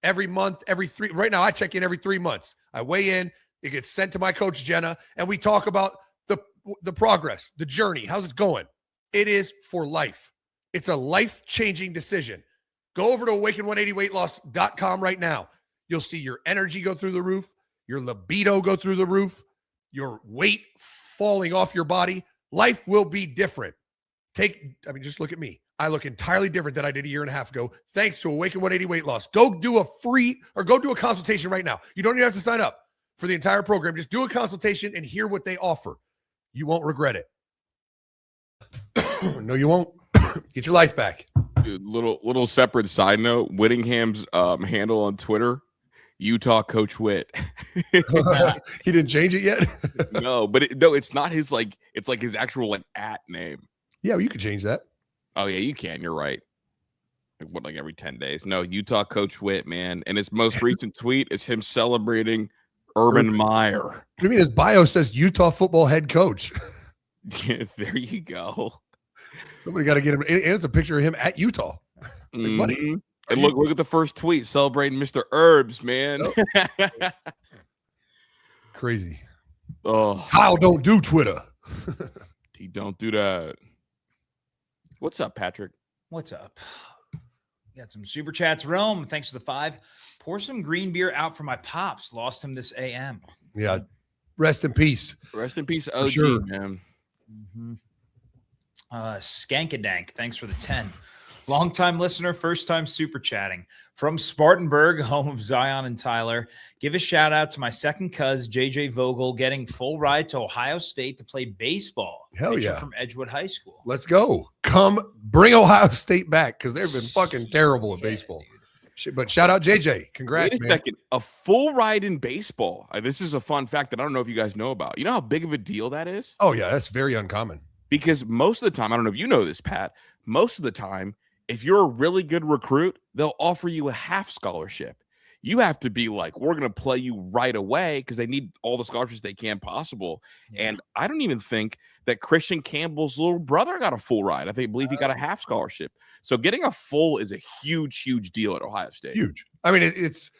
Every month, right now I check in every 3 months. I weigh in, it gets sent to my coach, Jenna, and we talk about the progress, the journey. How's it going? It is for life. It's a life-changing decision. Go over to awaken180weightloss.com right now. You'll see your energy go through the roof, your libido go through the roof, your weight falling off your body. Life will be different. Just look at me. I look entirely different than I did a year and a half ago, thanks to Awaken 180 Weight Loss. Go do a consultation right now. You don't even have to sign up for the entire program. Just do a consultation and hear what they offer. You won't regret it. No, you won't. Get your life back. Dude, little separate side note. Whittingham's handle on Twitter, Utah Coach Witt. He didn't change it yet? No, but it's not his it's like his actual at name. Yeah, well, you could change that. Oh yeah, you can. You're right. Like every 10 days? No, Utah Coach Witt, man. And his most recent tweet is him celebrating Urban Meyer. What do you mean his bio says Utah football head coach? Yeah, there you go. Somebody got to get him. And it's a picture of him at Utah. Like, buddy, and look at the first tweet celebrating Mr. Herbs, man. Oh. Crazy. Oh, Kyle don't do Twitter. He don't do that. What's up, Patrick? What's up? Got some super chats. Rome, thanks for the 5. Pour some green beer out for my pops. Lost him this AM. Yeah. Rest in peace. Rest in peace, OG, sure. man. Mm-hmm. Skankadank, thanks for the 10. Long-time listener, first-time super chatting. From Spartanburg, home of Zion and Tyler, give a shout-out to my second cousin, JJ Vogel, getting full ride to Ohio State to play baseball. Hell yeah. From Edgewood High School. Let's go. Come bring Ohio State back because they've been fucking terrible at baseball. But shout out JJ. Congrats, Wait a man. second. A full ride in baseball. This is a fun fact that I don't know if you guys know about. You know how big of a deal that is? Oh, yeah. That's very uncommon. Because most of the time, I don't know if you know this, Pat, most of the time, if you're a really good recruit, they'll offer you a half scholarship. You have to be like, we're going to play you right away because they need all the scholarships they can possible. Yeah. And I don't even think that Christian Campbell's little brother got a full ride. I believe he got a half scholarship. So getting a full is a huge, huge deal at Ohio State. Huge. I mean, it's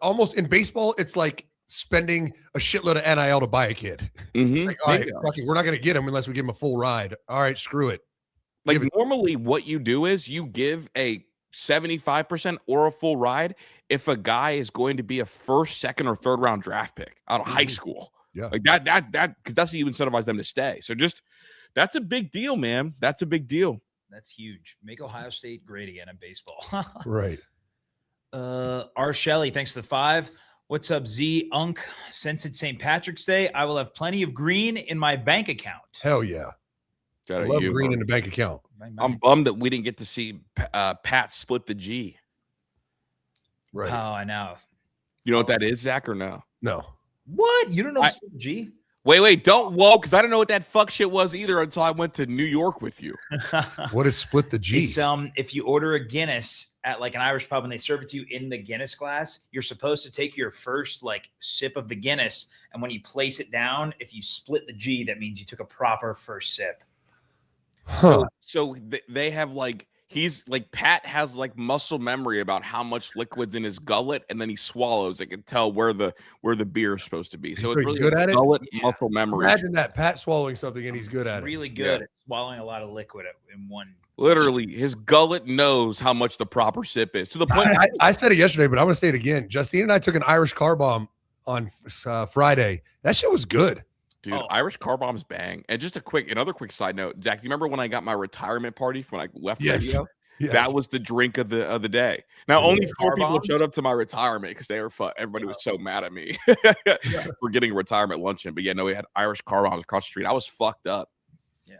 almost in baseball. It's like spending a shitload of NIL to buy a kid. Mm-hmm. Like, all right, we're not going to get him unless we give him a full ride. All right, screw it. Like normally what you do is you give a 75% or a full ride if a guy is going to be a first, second, or third round draft pick out of high school. Yeah. Like that, because that's how you incentivize them to stay. So that's a big deal, man. That's a big deal. That's huge. Make Ohio State great again in baseball. Right. R. Shelley, thanks for the 5. What's up, Z Unk? Since it's St. Patrick's Day, I will have plenty of green in my bank account. Hell yeah. I love green in the bank account. I'm bummed that we didn't get to see Pat split the G. Right. Oh, I know. You know what that is, Zach, or no? No. What? You don't know split the G? Wait, don't because I don't know what that fuck shit was either until I went to New York with you. What is split the G? It's if you order a Guinness at like an Irish pub and they serve it to you in the Guinness glass, you're supposed to take your first like sip of the Guinness. And when you place it down, if you split the G, that means you took a proper first sip. So they have like, he's like, Pat has like muscle memory about how much liquid's in his gullet, and then he swallows. It can tell where the beer is supposed to be. So it's really good at it. Gullet muscle memory. Imagine that, Pat swallowing something and he's good at it. Really good at swallowing a lot of liquid in one. Literally, his gullet knows how much the proper sip is, to the point. I said it yesterday, but I'm going to say it again. Justine and I took an Irish car bomb on Friday. That shit was good. Dude, Irish car bombs bang. And just another quick side note, Jack, you remember when I got my retirement party when I left radio? Yes. That was the drink of the day. Now, only 4 people showed up to my retirement because they were everybody was so mad at me for getting a retirement luncheon. But yeah, no, we had Irish car bombs across the street. I was fucked up. Yeah.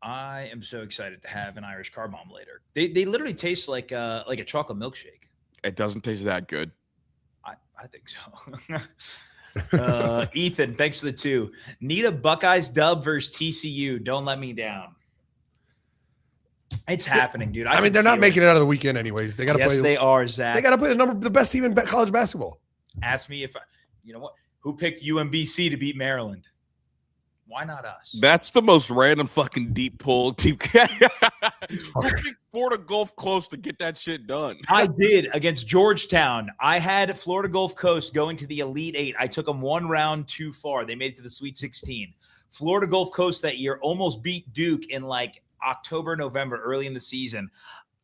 I am so excited to have an Irish car bomb later. They literally taste like a chocolate milkshake. It doesn't taste that good. I think so. Ethan, thanks for the 2. Need a Buckeyes dub versus TCU. Don't let me down. It's happening, dude. I mean, they're not making it out of the weekend anyways. They got to play. Yes, they are, Zach. They got to play the best team in college basketball. Ask me you know what? Who picked UMBC to beat Maryland? Why not us? That's the most random fucking deep pull. Who picked Florida Gulf Coast to get that shit done? I did against Georgetown. I had Florida Gulf Coast going to the Elite 8. I took them 1 round too far. They made it to the Sweet 16. Florida Gulf Coast that year almost beat Duke in like October, November, early in the season.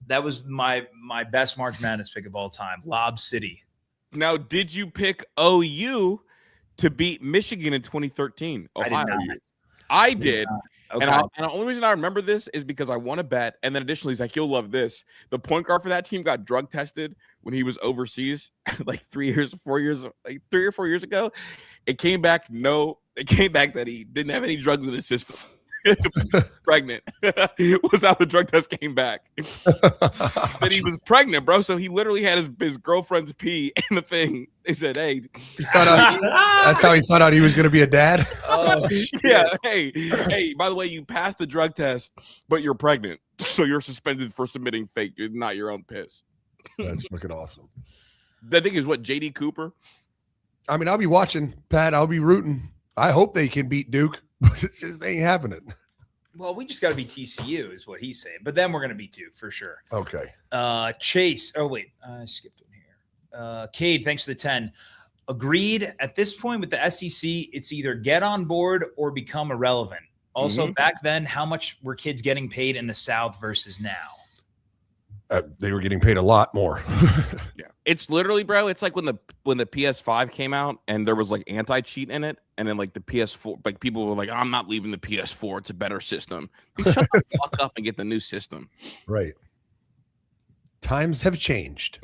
That was my best March Madness pick of all time. Lob City. Now, did you pick OU to beat Michigan in 2013? Ohio. I did. Okay. And the only reason I remember this is because I won a bet. And then additionally, Zach, you'll love this. The point guard for that team got drug tested when he was overseas, like 3 or 4 years ago. It came back that he didn't have any drugs in his system. Pregnant was how the drug test came back. That he was pregnant, bro. So he literally had his girlfriend's pee in the thing. They said, "Hey," that's how he found out he was going to be a dad. Oh, yeah. Hey. By the way, you passed the drug test, but you're pregnant, so you're suspended for submitting fake, not your own piss. That's fucking awesome. The thing is, what JD Cooper? I mean, I'll be watching, Pat. I'll be rooting. I hope they can beat Duke. It just ain't happening. Well, we just got to be TCU is what he's saying. But then we're going to beat Duke for sure. Okay. Chase. Oh, wait. I skipped one here. Cade, thanks for the 10. Agreed. At this point with the SEC, it's either get on board or become irrelevant. Also, back then, how much were kids getting paid in the South versus now? They were getting paid a lot more. Yeah. It's literally, bro, it's like when the PS5 came out and there was like anti-cheat in it, and then like the PS4, like people were like, I'm not leaving the PS4, it's a better system. Dude, shut the fuck up and get the new system. Right. Times have changed.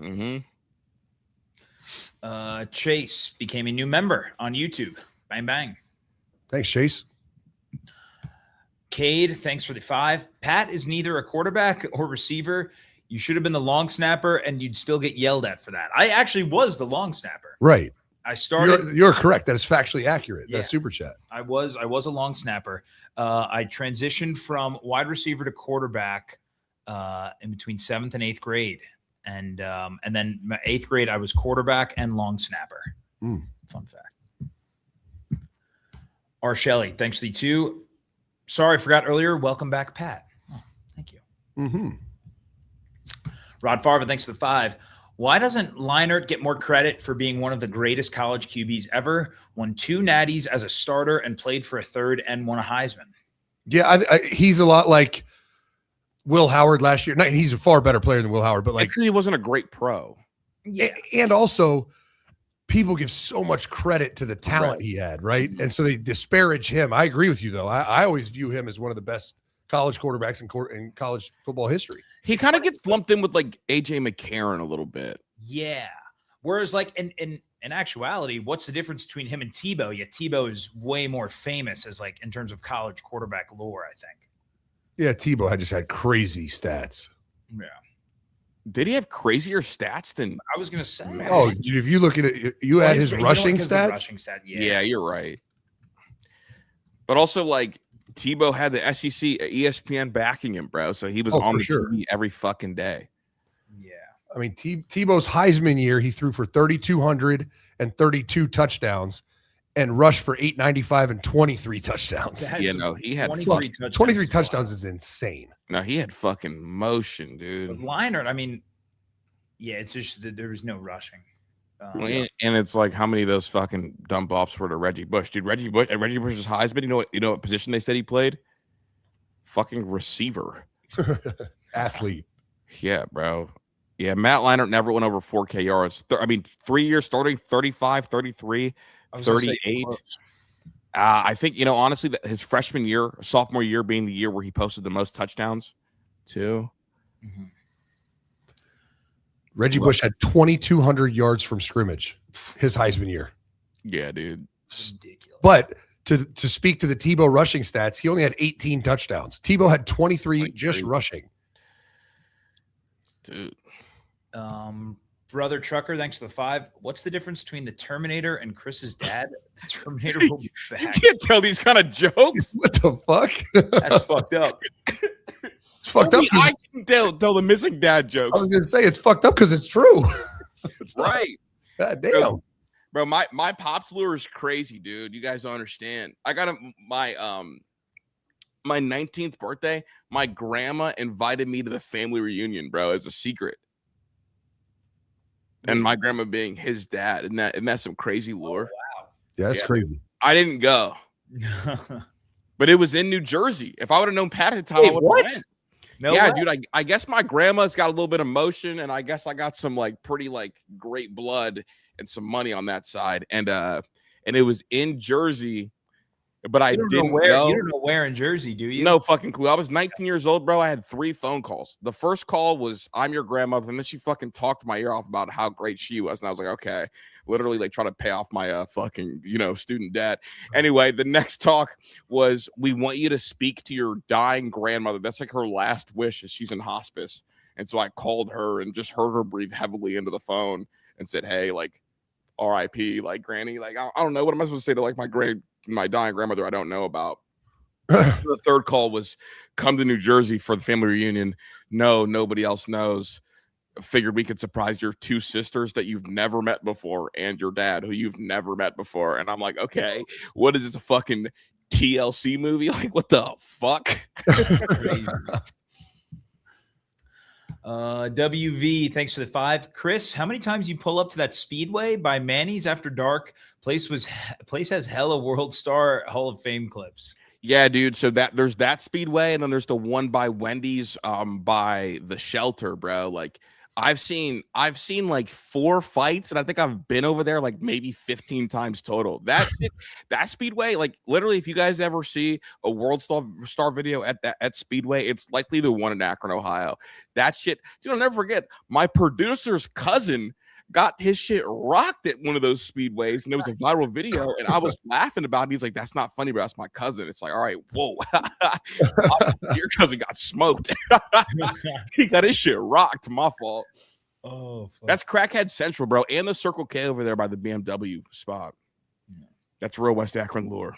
Chase became a new member on YouTube. Bang, bang. Thanks, Chase. Cade, thanks for the 5. Pat is neither a quarterback or receiver. You should have been the long snapper, and you'd still get yelled at for that. I actually was the long snapper. Right. I started. You're correct. That is factually accurate. Yeah. That's super chat. I was a long snapper. I transitioned from wide receiver to quarterback in between 7th and 8th grade, and then my 8th grade I was quarterback and long snapper. Fun fact. R. Shelley, thanks to the 2. Sorry, I forgot earlier. Welcome back, Pat. Oh, thank you. Rod Farva, thanks to the 5. Why doesn't Leinart get more credit for being one of the greatest college QBs ever? Won 2 natties as a starter and played for a 3rd and won a Heisman. Yeah, he's a lot like Will Howard last year. He's a far better player than Will Howard, but like actually, he wasn't a great pro. Yeah, and also people give so much credit to the talent he had, right? And so they disparage him. I agree with you, though. I always view him as one of the best college quarterbacks in college football history. He kind of gets lumped in with like AJ McCarron a little bit. Yeah. Whereas like in actuality, what's the difference between him and Tebow? Yeah, Tebow is way more famous as like in terms of college quarterback lore, I think. Yeah, Tebow just had crazy stats. Yeah. Did he have crazier stats than I was gonna say? Oh, if you look at it, you add his rushing stats. Rushing stat, yeah, you're right. But also, like Tebow had the SEC ESPN backing him, bro. So he was on the TV every fucking day. Yeah. I mean, Tebow's Heisman year, he threw for 3,232 touchdowns and rushed for 895 and 23 touchdowns. He had 23 touchdowns. 23 touchdowns is insane. No, he had fucking motion, dude. But Leinart, I mean, yeah, it's just that there was no rushing. And it's like, how many of those fucking dump offs were to Reggie Bush, dude? Reggie Bush's Heisman. You know what position they said he played? Fucking receiver, athlete. Yeah, bro. Yeah, Matt Leinart never went over 4K yards. 3 years starting, 35, 33, 38. I think, honestly, that his freshman year, sophomore year being the year where he posted the most touchdowns, too. Mm-hmm. Reggie Bush had 2,200 yards from scrimmage his Heisman year. Yeah, dude. Ridiculous. But to speak to the Tebow rushing stats, he only had 18 touchdowns. Tebow had 23 just rushing. Dude. Brother Trucker, thanks for the 5. What's the difference between the Terminator and Chris's dad? The Terminator will be back. You can't tell these kind of jokes. What the fuck? That's fucked up. It's fucked up. I can tell the missing dad jokes. I was going to say it's fucked up because it's true. It's right. God damn. Bro, my Pops lure is crazy, dude. You guys don't understand. I got my 19th birthday. My grandma invited me to the family reunion, bro, as a secret. And my grandma being his dad, and that's some crazy lore. Oh, wow. Yeah, that's crazy. I didn't go, but it was in New Jersey. If I would have known Pat at the time, I would have went. No yeah, way. dude. I guess my grandma's got a little bit of motion, and I guess I got some pretty great blood and some money on that side, and it was in Jersey. But I didn't go. You don't know where in Jersey, do you? No fucking clue. I was 19 years old, bro. I had 3 phone calls. The first call was, "I'm your grandmother," and then she fucking talked my ear off about how great she was, and I was like, okay, literally trying to pay off my fucking student debt. Anyway, the next talk was, "We want you to speak to your dying grandmother. That's like her last wish, is she's in hospice." And so I called her and just heard her breathe heavily into the phone and said, "Hey, R.I.P. Granny. I don't know what am I supposed to say to my dying grandmother I don't know about." The third call was, "Come to New Jersey for the family reunion. No, nobody else knows. Figured we could surprise your 2 sisters that you've never met before and your dad who you've never met before." And I'm like, okay, what is this, a fucking TLC movie? What the fuck? WV, thanks for the 5. Chris, how many times you pull up to that Speedway by Manny's after dark? Place has hella World Star Hall of Fame clips. Yeah, dude. So there's that Speedway, and then there's the one by Wendy's by the shelter, bro. I've seen 4 fights, and I think I've been over there maybe 15 times total. That Speedway, literally, if you guys ever see a World Star video at Speedway, it's likely the one in Akron, Ohio. That shit, dude, I'll never forget. My producer's cousin got his shit rocked at one of those Speedways, and it was a viral video, and I was laughing about it. He's like, "That's not funny, bro. That's my cousin." It's like, all right, whoa. Your cousin got smoked. He got his shit rocked. My fault. Oh, fuck. That's Crackhead Central, bro, and the Circle K over there by the BMW spot. That's real West Akron lore.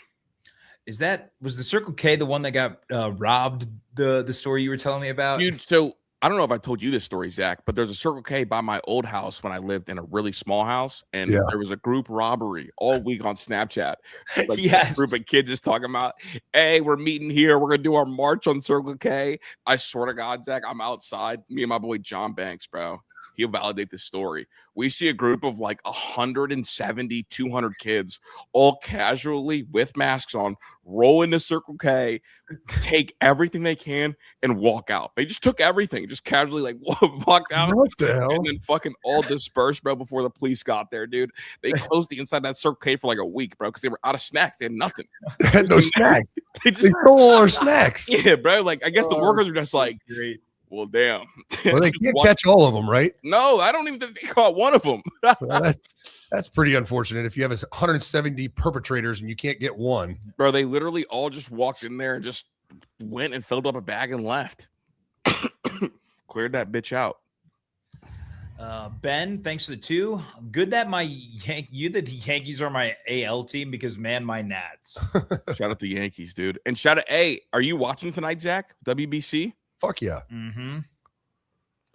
Was the Circle K the one that got robbed? The story you were telling me about, dude? So I don't know if I told you this story, Zach, but there's a Circle K by my old house when I lived in a really small house, and there was a group robbery all week on Snapchat. Yes. A group of kids just talking about, "Hey, we're meeting here. We're gonna do our march on Circle K." I swear to God, Zach, I'm outside. Me and my boy John Banks, bro. He'll validate this story. We see a group of 170, 200 kids, all casually with masks on, roll into Circle K, take everything they can, and walk out. They just took everything, just casually walked out. What the hell? And then fucking all dispersed, bro, before the police got there, dude. They closed the inside of that Circle K for a week, bro, because they were out of snacks. They had nothing. They had no snacks. They They stole all our snacks. Yeah, bro. I guess the workers are just great. Well, damn. Well, they can't catch all of them, right? No, I don't even think they caught one of them. Well, that's pretty unfortunate. If you have 170 perpetrators and you can't get one. Bro, they literally all just walked in there and just went and filled up a bag and left. Cleared that bitch out. Ben, thanks for the 2. Good that the Yankees are my AL team, because man, my Nats. Shout out the Yankees, dude. And shout out, hey, are you watching tonight, Zach? WBC? Fuck yeah. Mm-hmm.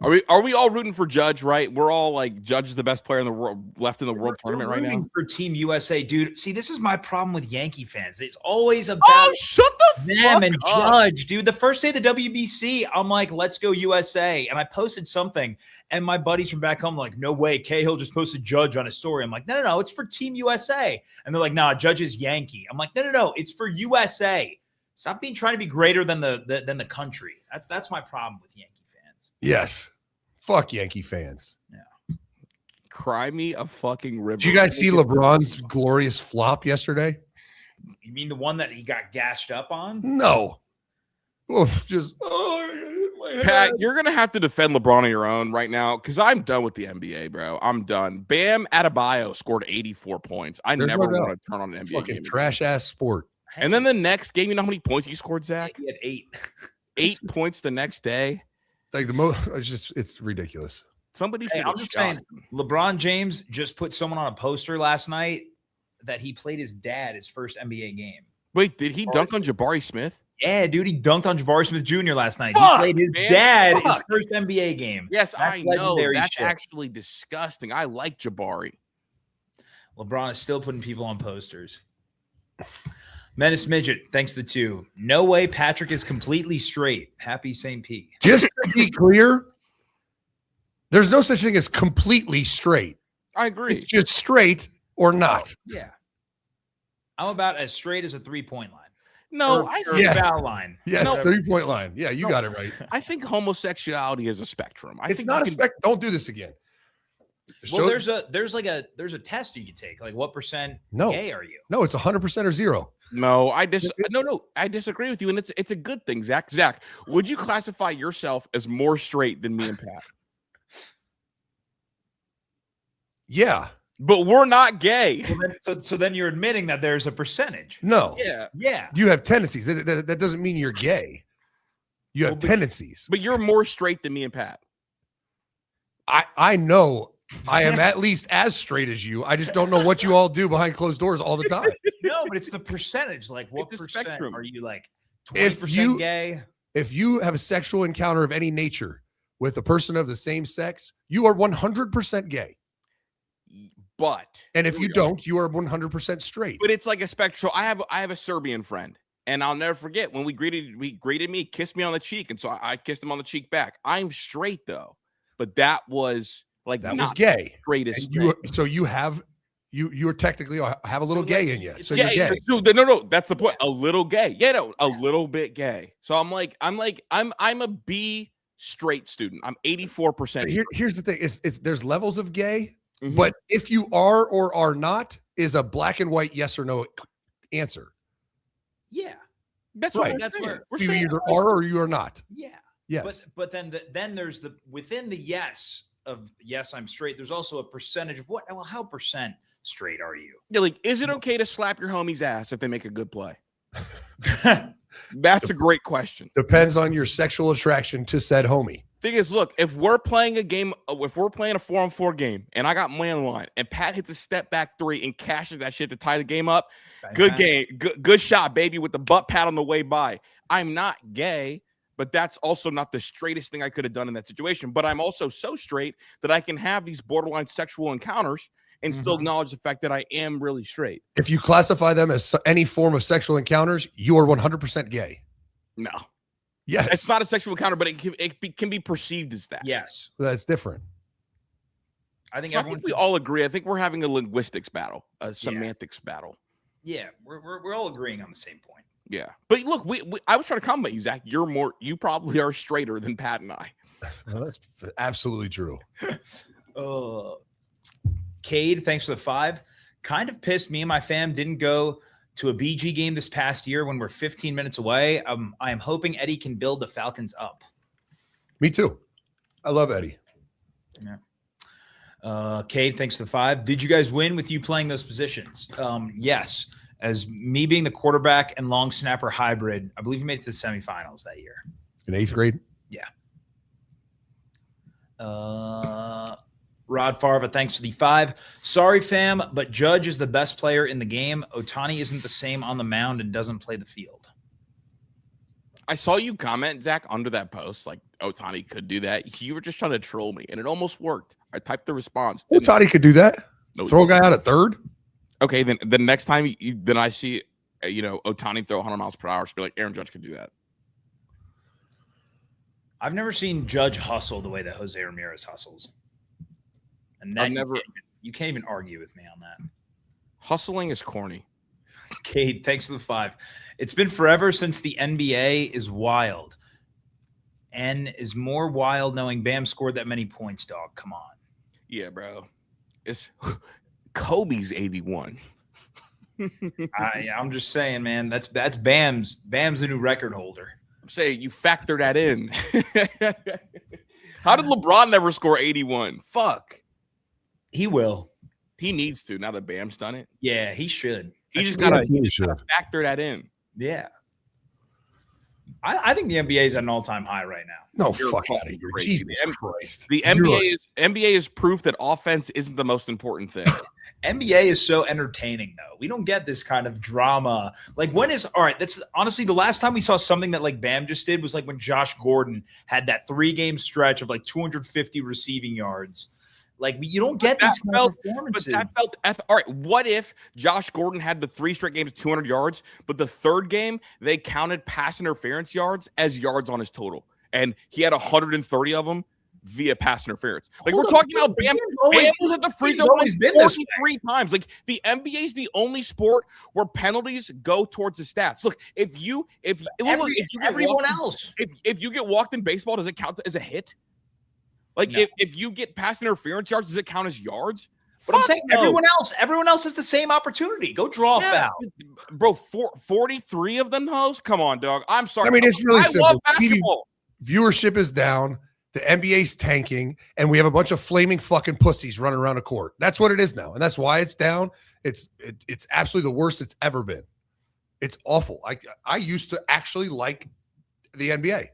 Are we all rooting for Judge, right? We're all like, Judge is the best player in the world left in the world tournament right now. For Team USA, dude. See, this is my problem with Yankee fans. It's always about shut the them fuck and up. Judge, dude. The first day of the WBC, I'm like, let's go USA. And I posted something, and my buddies from back home like, no way, Cahill just posted Judge on his story. I'm like, no, it's for Team USA. And they're like, nah, Judge is Yankee. I'm like, no, it's for USA. Stop trying to be greater than the country. That's my problem with Yankee fans. Yes. Fuck Yankee fans. Yeah. Cry me a fucking river. Did you guys see LeBron's glorious flop yesterday? You mean the one that he got gashed up on? No. My head. Pat, you're gonna have to defend LeBron on your own right now because I'm done with the NBA, bro. I'm done. Bam Adebayo scored 84 points. I There's never no want to turn on an NBA Fucking game. trash ass sport. And then the next game, you know how many points you scored, Zach? He had 8. 8 points the next day. Like it's ridiculous. Somebody Hey, should. I'm just saying, LeBron James just put someone on a poster last night that he played his dad his first NBA game. Wait, did he dunk on Jabari Smith? Yeah, dude, he dunked on Jabari Smith Jr. last night. Fuck, he played his man. dad Fuck. his first NBA game. Yes, I know. legendary That's shit. actually disgusting. I like Jabari. LeBron is still putting people on posters. Menace Midget, thanks to 2. No way Patrick is completely straight. Happy St. P. Just to be clear, there's no such thing as completely straight. I agree. It's just straight or not. Yeah. I'm about as straight as a 3-point line. No, Or Yes. foul line. Yes, Whatever. 3-point line. Yeah, you got it right. I think homosexuality is a spectrum. I It's think not a you can- spec. Don't do this again. Well, there's a test you can take. Like, what percent No. gay are you? No, it's 100% or 0. No, I disagree with you, and it's a good thing, Zach. Zach, would you classify yourself as more straight than me and Pat? Yeah. But we're not gay. So then you're admitting that there's a percentage. No. Yeah, Yeah. You have tendencies. That doesn't mean you're gay. You have tendencies. but you're more straight than me and Pat. I know I am at least as straight as you. I just don't know what you all do behind closed doors all the time. No, but it's the percentage. Like, what It's a percent spectrum. are you like? If 20% you- gay? If you have a sexual encounter of any nature with a person of the same sex, you are 100% gay. But And if you don't, you are 100% straight. But it's like a spectrum. So I have a Serbian friend, and I'll never forget when he greeted me, kissed me on the cheek, and so I kissed him on the cheek back. I'm straight though, but that was like That was not gay. the straightest. And you are technically have a little gay in you. So you're gay. No, that's the point. A little gay. Yeah, no, a little bit gay. So I'm a B straight student. I'm 84%. Here's the thing: it's there's levels of gay, Mhm. but if you are or are not is a black and white yes or no answer. Yeah. That's Right. right. That's where We're You saying either are or you are not. yeah. Yes. But then there's the within the yes of yes, I'm straight. There's also a percentage of what? Well, how percent straight are you? Yeah, like, is it okay to slap your homie's ass if they make a good play? That's a great question. Depends on your sexual attraction to said homie. Thing is, look, if we're playing a game, if we're playing a 4-on-4 game, and I got money on the line, and Pat hits a step back 3 and cashes that shit to tie the game up, good game, good shot, baby, with the butt pat on the way by. I'm not gay, but that's also not the straightest thing I could have done in that situation. But I'm also so straight that I can have these borderline sexual encounters and still acknowledge the fact that I am really straight. If you classify them as any form of sexual encounters, you are 100% gay. No, Yes. it's not a sexual encounter, but it can be perceived as that. Yes. That's different. I think So I everyone think we all agree. I think we're having a linguistics battle, a semantics battle. yeah, we're all agreeing on the same point. Yeah, but look, I was trying to compliment you, Zach. You probably are straighter than Pat and I. Well, that's absolutely true. Cade, thanks for the 5. Kind of pissed me and my fam didn't go to a BG game this past year when we're 15 minutes away. I am hoping Eddie can build the Falcons up. Me too. I love Eddie. Yeah. Cade, thanks for the 5. Did you guys win with you playing those positions? Yes. As me being the quarterback and long snapper hybrid, I believe we made it to the semifinals that year. In 8th grade? Yeah. Rod Farva, thanks for the 5. Sorry, fam, but Judge is the best player in the game. Ohtani isn't the same on the mound and doesn't play the field. I saw you comment, Zach, under that post, like Ohtani could do that. You were just trying to troll me, and it almost worked. I typed the response. Ohtani could do that. No, Throw a guy out at third. Okay, then the next time then I see, Ohtani throw 100 miles per hour, should be like Aaron Judge could do that. I've never seen Judge hustle the way that Jose Ramirez hustles. And that you can't even argue with me on that. Hustling is corny. Cade, thanks for the 5. It's been forever since the NBA is wild. N is more wild knowing Bam scored that many points, dog. Come on. Yeah, bro. It's Kobe's 81. I'm just saying, man. That's Bam's the new record holder. I'm saying you factor that in. How did LeBron never score 81? Fuck. He will. He needs to now that Bam's done it. Yeah, he should. He just gotta factor that in. Yeah. I think the NBA is at an all-time high right now. No, fuck out of here. Jesus Christ. The NBA is proof that offense isn't the most important thing. NBA is so entertaining, though. We don't get this kind of drama. Like, that's honestly the last time we saw something that like Bam just did was like when Josh Gordon had that 3-game stretch of like 250 receiving yards. Like, you don't get these kind of performances. But that felt all right. What if Josh Gordon had the 3 straight games of 200 yards, but the third game they counted pass interference yards as yards on his total, and he had 130 of them via pass interference? Like, we're talking about Bam. Bam was at the free throw line 43 times. Like, the NBA is the only sport where penalties go towards the stats. Look, if you get walked in baseball, does it count as a hit? Like, no. if you get pass interference yards, does it count as yards? But I'm saying everyone else has the same opportunity. Go draw a foul. Bro, 43 of them hoes? Come on, dog. I'm sorry. I mean, it's really simple. Love basketball. Viewership is down. The NBA's tanking, and we have a bunch of flaming fucking pussies running around a court. That's what it is now, and that's why it's down. It's absolutely the worst it's ever been. It's awful. I used to actually like the NBA.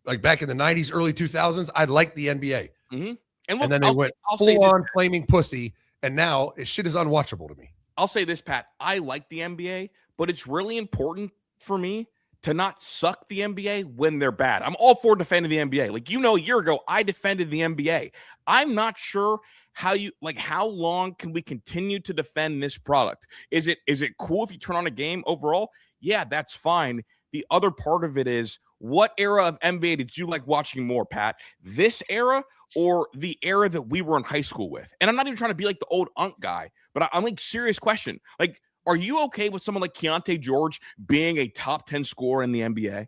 Like back in the 90s, early 2000s, I liked the NBA. Mm-hmm. And then they went full-on flaming pussy, and now shit is unwatchable to me. I'll say this, Pat. I like the NBA, but it's really important for me to not suck the NBA when they're bad. I'm all for defending the NBA. Like, a year ago, I defended the NBA. I'm not sure how long can we continue to defend this product? Is it cool if you turn on a game overall? Yeah, that's fine. The other part of it is, what era of NBA did you like watching more, Pat? This era or the era that we were in high school with? And I'm not even trying to be like the old unk guy, but I'm like, serious question. Like, are you okay with someone like Keontae George being a top 10 scorer in the NBA?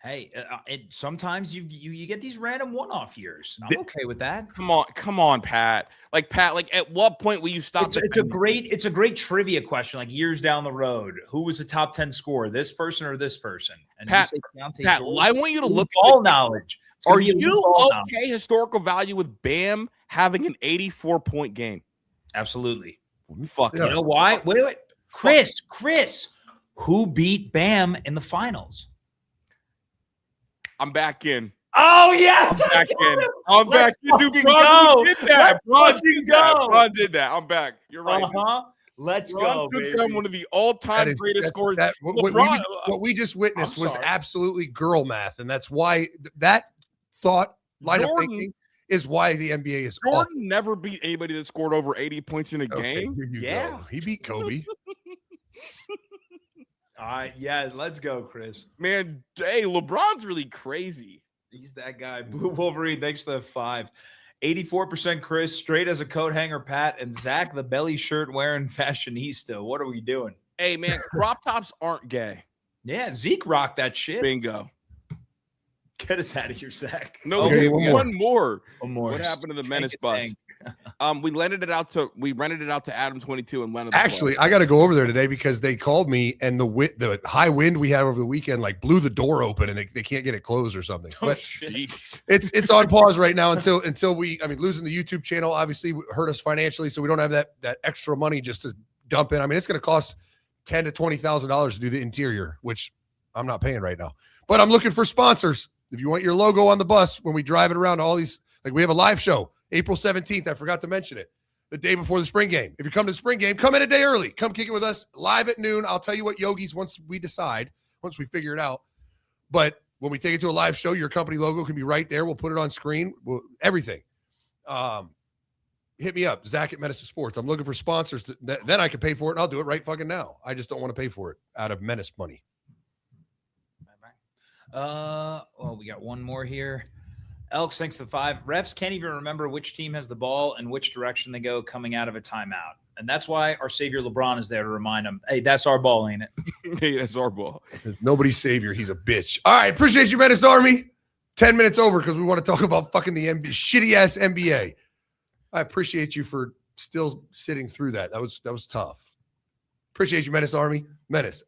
Hey, sometimes you get these random one-off years. I'm okay with that. Come on, Pat. Like, at what point will you stop? It's a great trivia question. Like, years down the road, who was the top 10 scorer? This person or this person? And Pat, I want you to look at all knowledge. Are you okay? Historical value with Bam having an 84-point game? Absolutely. Fuck. You know why? Wait. Chris, who beat Bam in the finals? I'm back in. Oh, yes. I'm back in. Dude, Bron did that. Bron did that. I'm back. You're right. Let's go, baby. One of the all-time greatest scorers. What we just witnessed was absolutely girl math, and that's why that line of thinking is why the NBA is Jordan awful. Never beat anybody that scored over 80 points in a game. Yeah. He beat Kobe. Yeah, let's go, Chris. Man, hey, LeBron's really crazy. He's that guy. Blue Wolverine, thanks to the 5. 84% Chris, straight as a coat hanger, Pat, and Zach, the belly shirt wearing fashionista. What are we doing? Hey, man, crop tops aren't gay. Yeah, Zeke rocked that shit. Bingo. Get us out of here, Zach. No, one more. What happened to the Menace bus? We rented it out to Adam 22 and went. Actually, I got to go over there today because they called me, and the high wind we had over the weekend like blew the door open, and they can't get it closed or something. But it's on pause right now until we. I mean, losing the YouTube channel obviously hurt us financially, so we don't have that extra money just to dump in. I mean, it's going to cost $10,000 to $20,000 to do the interior, which I'm not paying right now. But I'm looking for sponsors. If you want your logo on the bus when we drive it around to all these, like we have a live show April 17th. I forgot to mention it. The day before the spring game. If you come to the spring game, come in a day early. Come kick it with us live at noon. I'll tell you what Yogi's once we figure it out. But when we take it to a live show, your company logo can be right there. We'll put it on screen. Everything. Hit me up, Zach at Menace Sports. I'm looking for sponsors. Then I can pay for it, and I'll do it right fucking now. I just don't want to pay for it out of Menace money. Well, we got one more here. Elks thanks to 5. Refs can't even remember which team has the ball and which direction they go coming out of a timeout. And that's why our savior LeBron is there to remind them, hey, that's our ball, ain't it? Hey, that's our ball. There's nobody's savior. He's a bitch. All right. Appreciate you, Menace Army. 10 minutes over because we want to talk about fucking the shitty-ass NBA. I appreciate you for still sitting through that. That was tough. Appreciate you, Menace Army. Menace.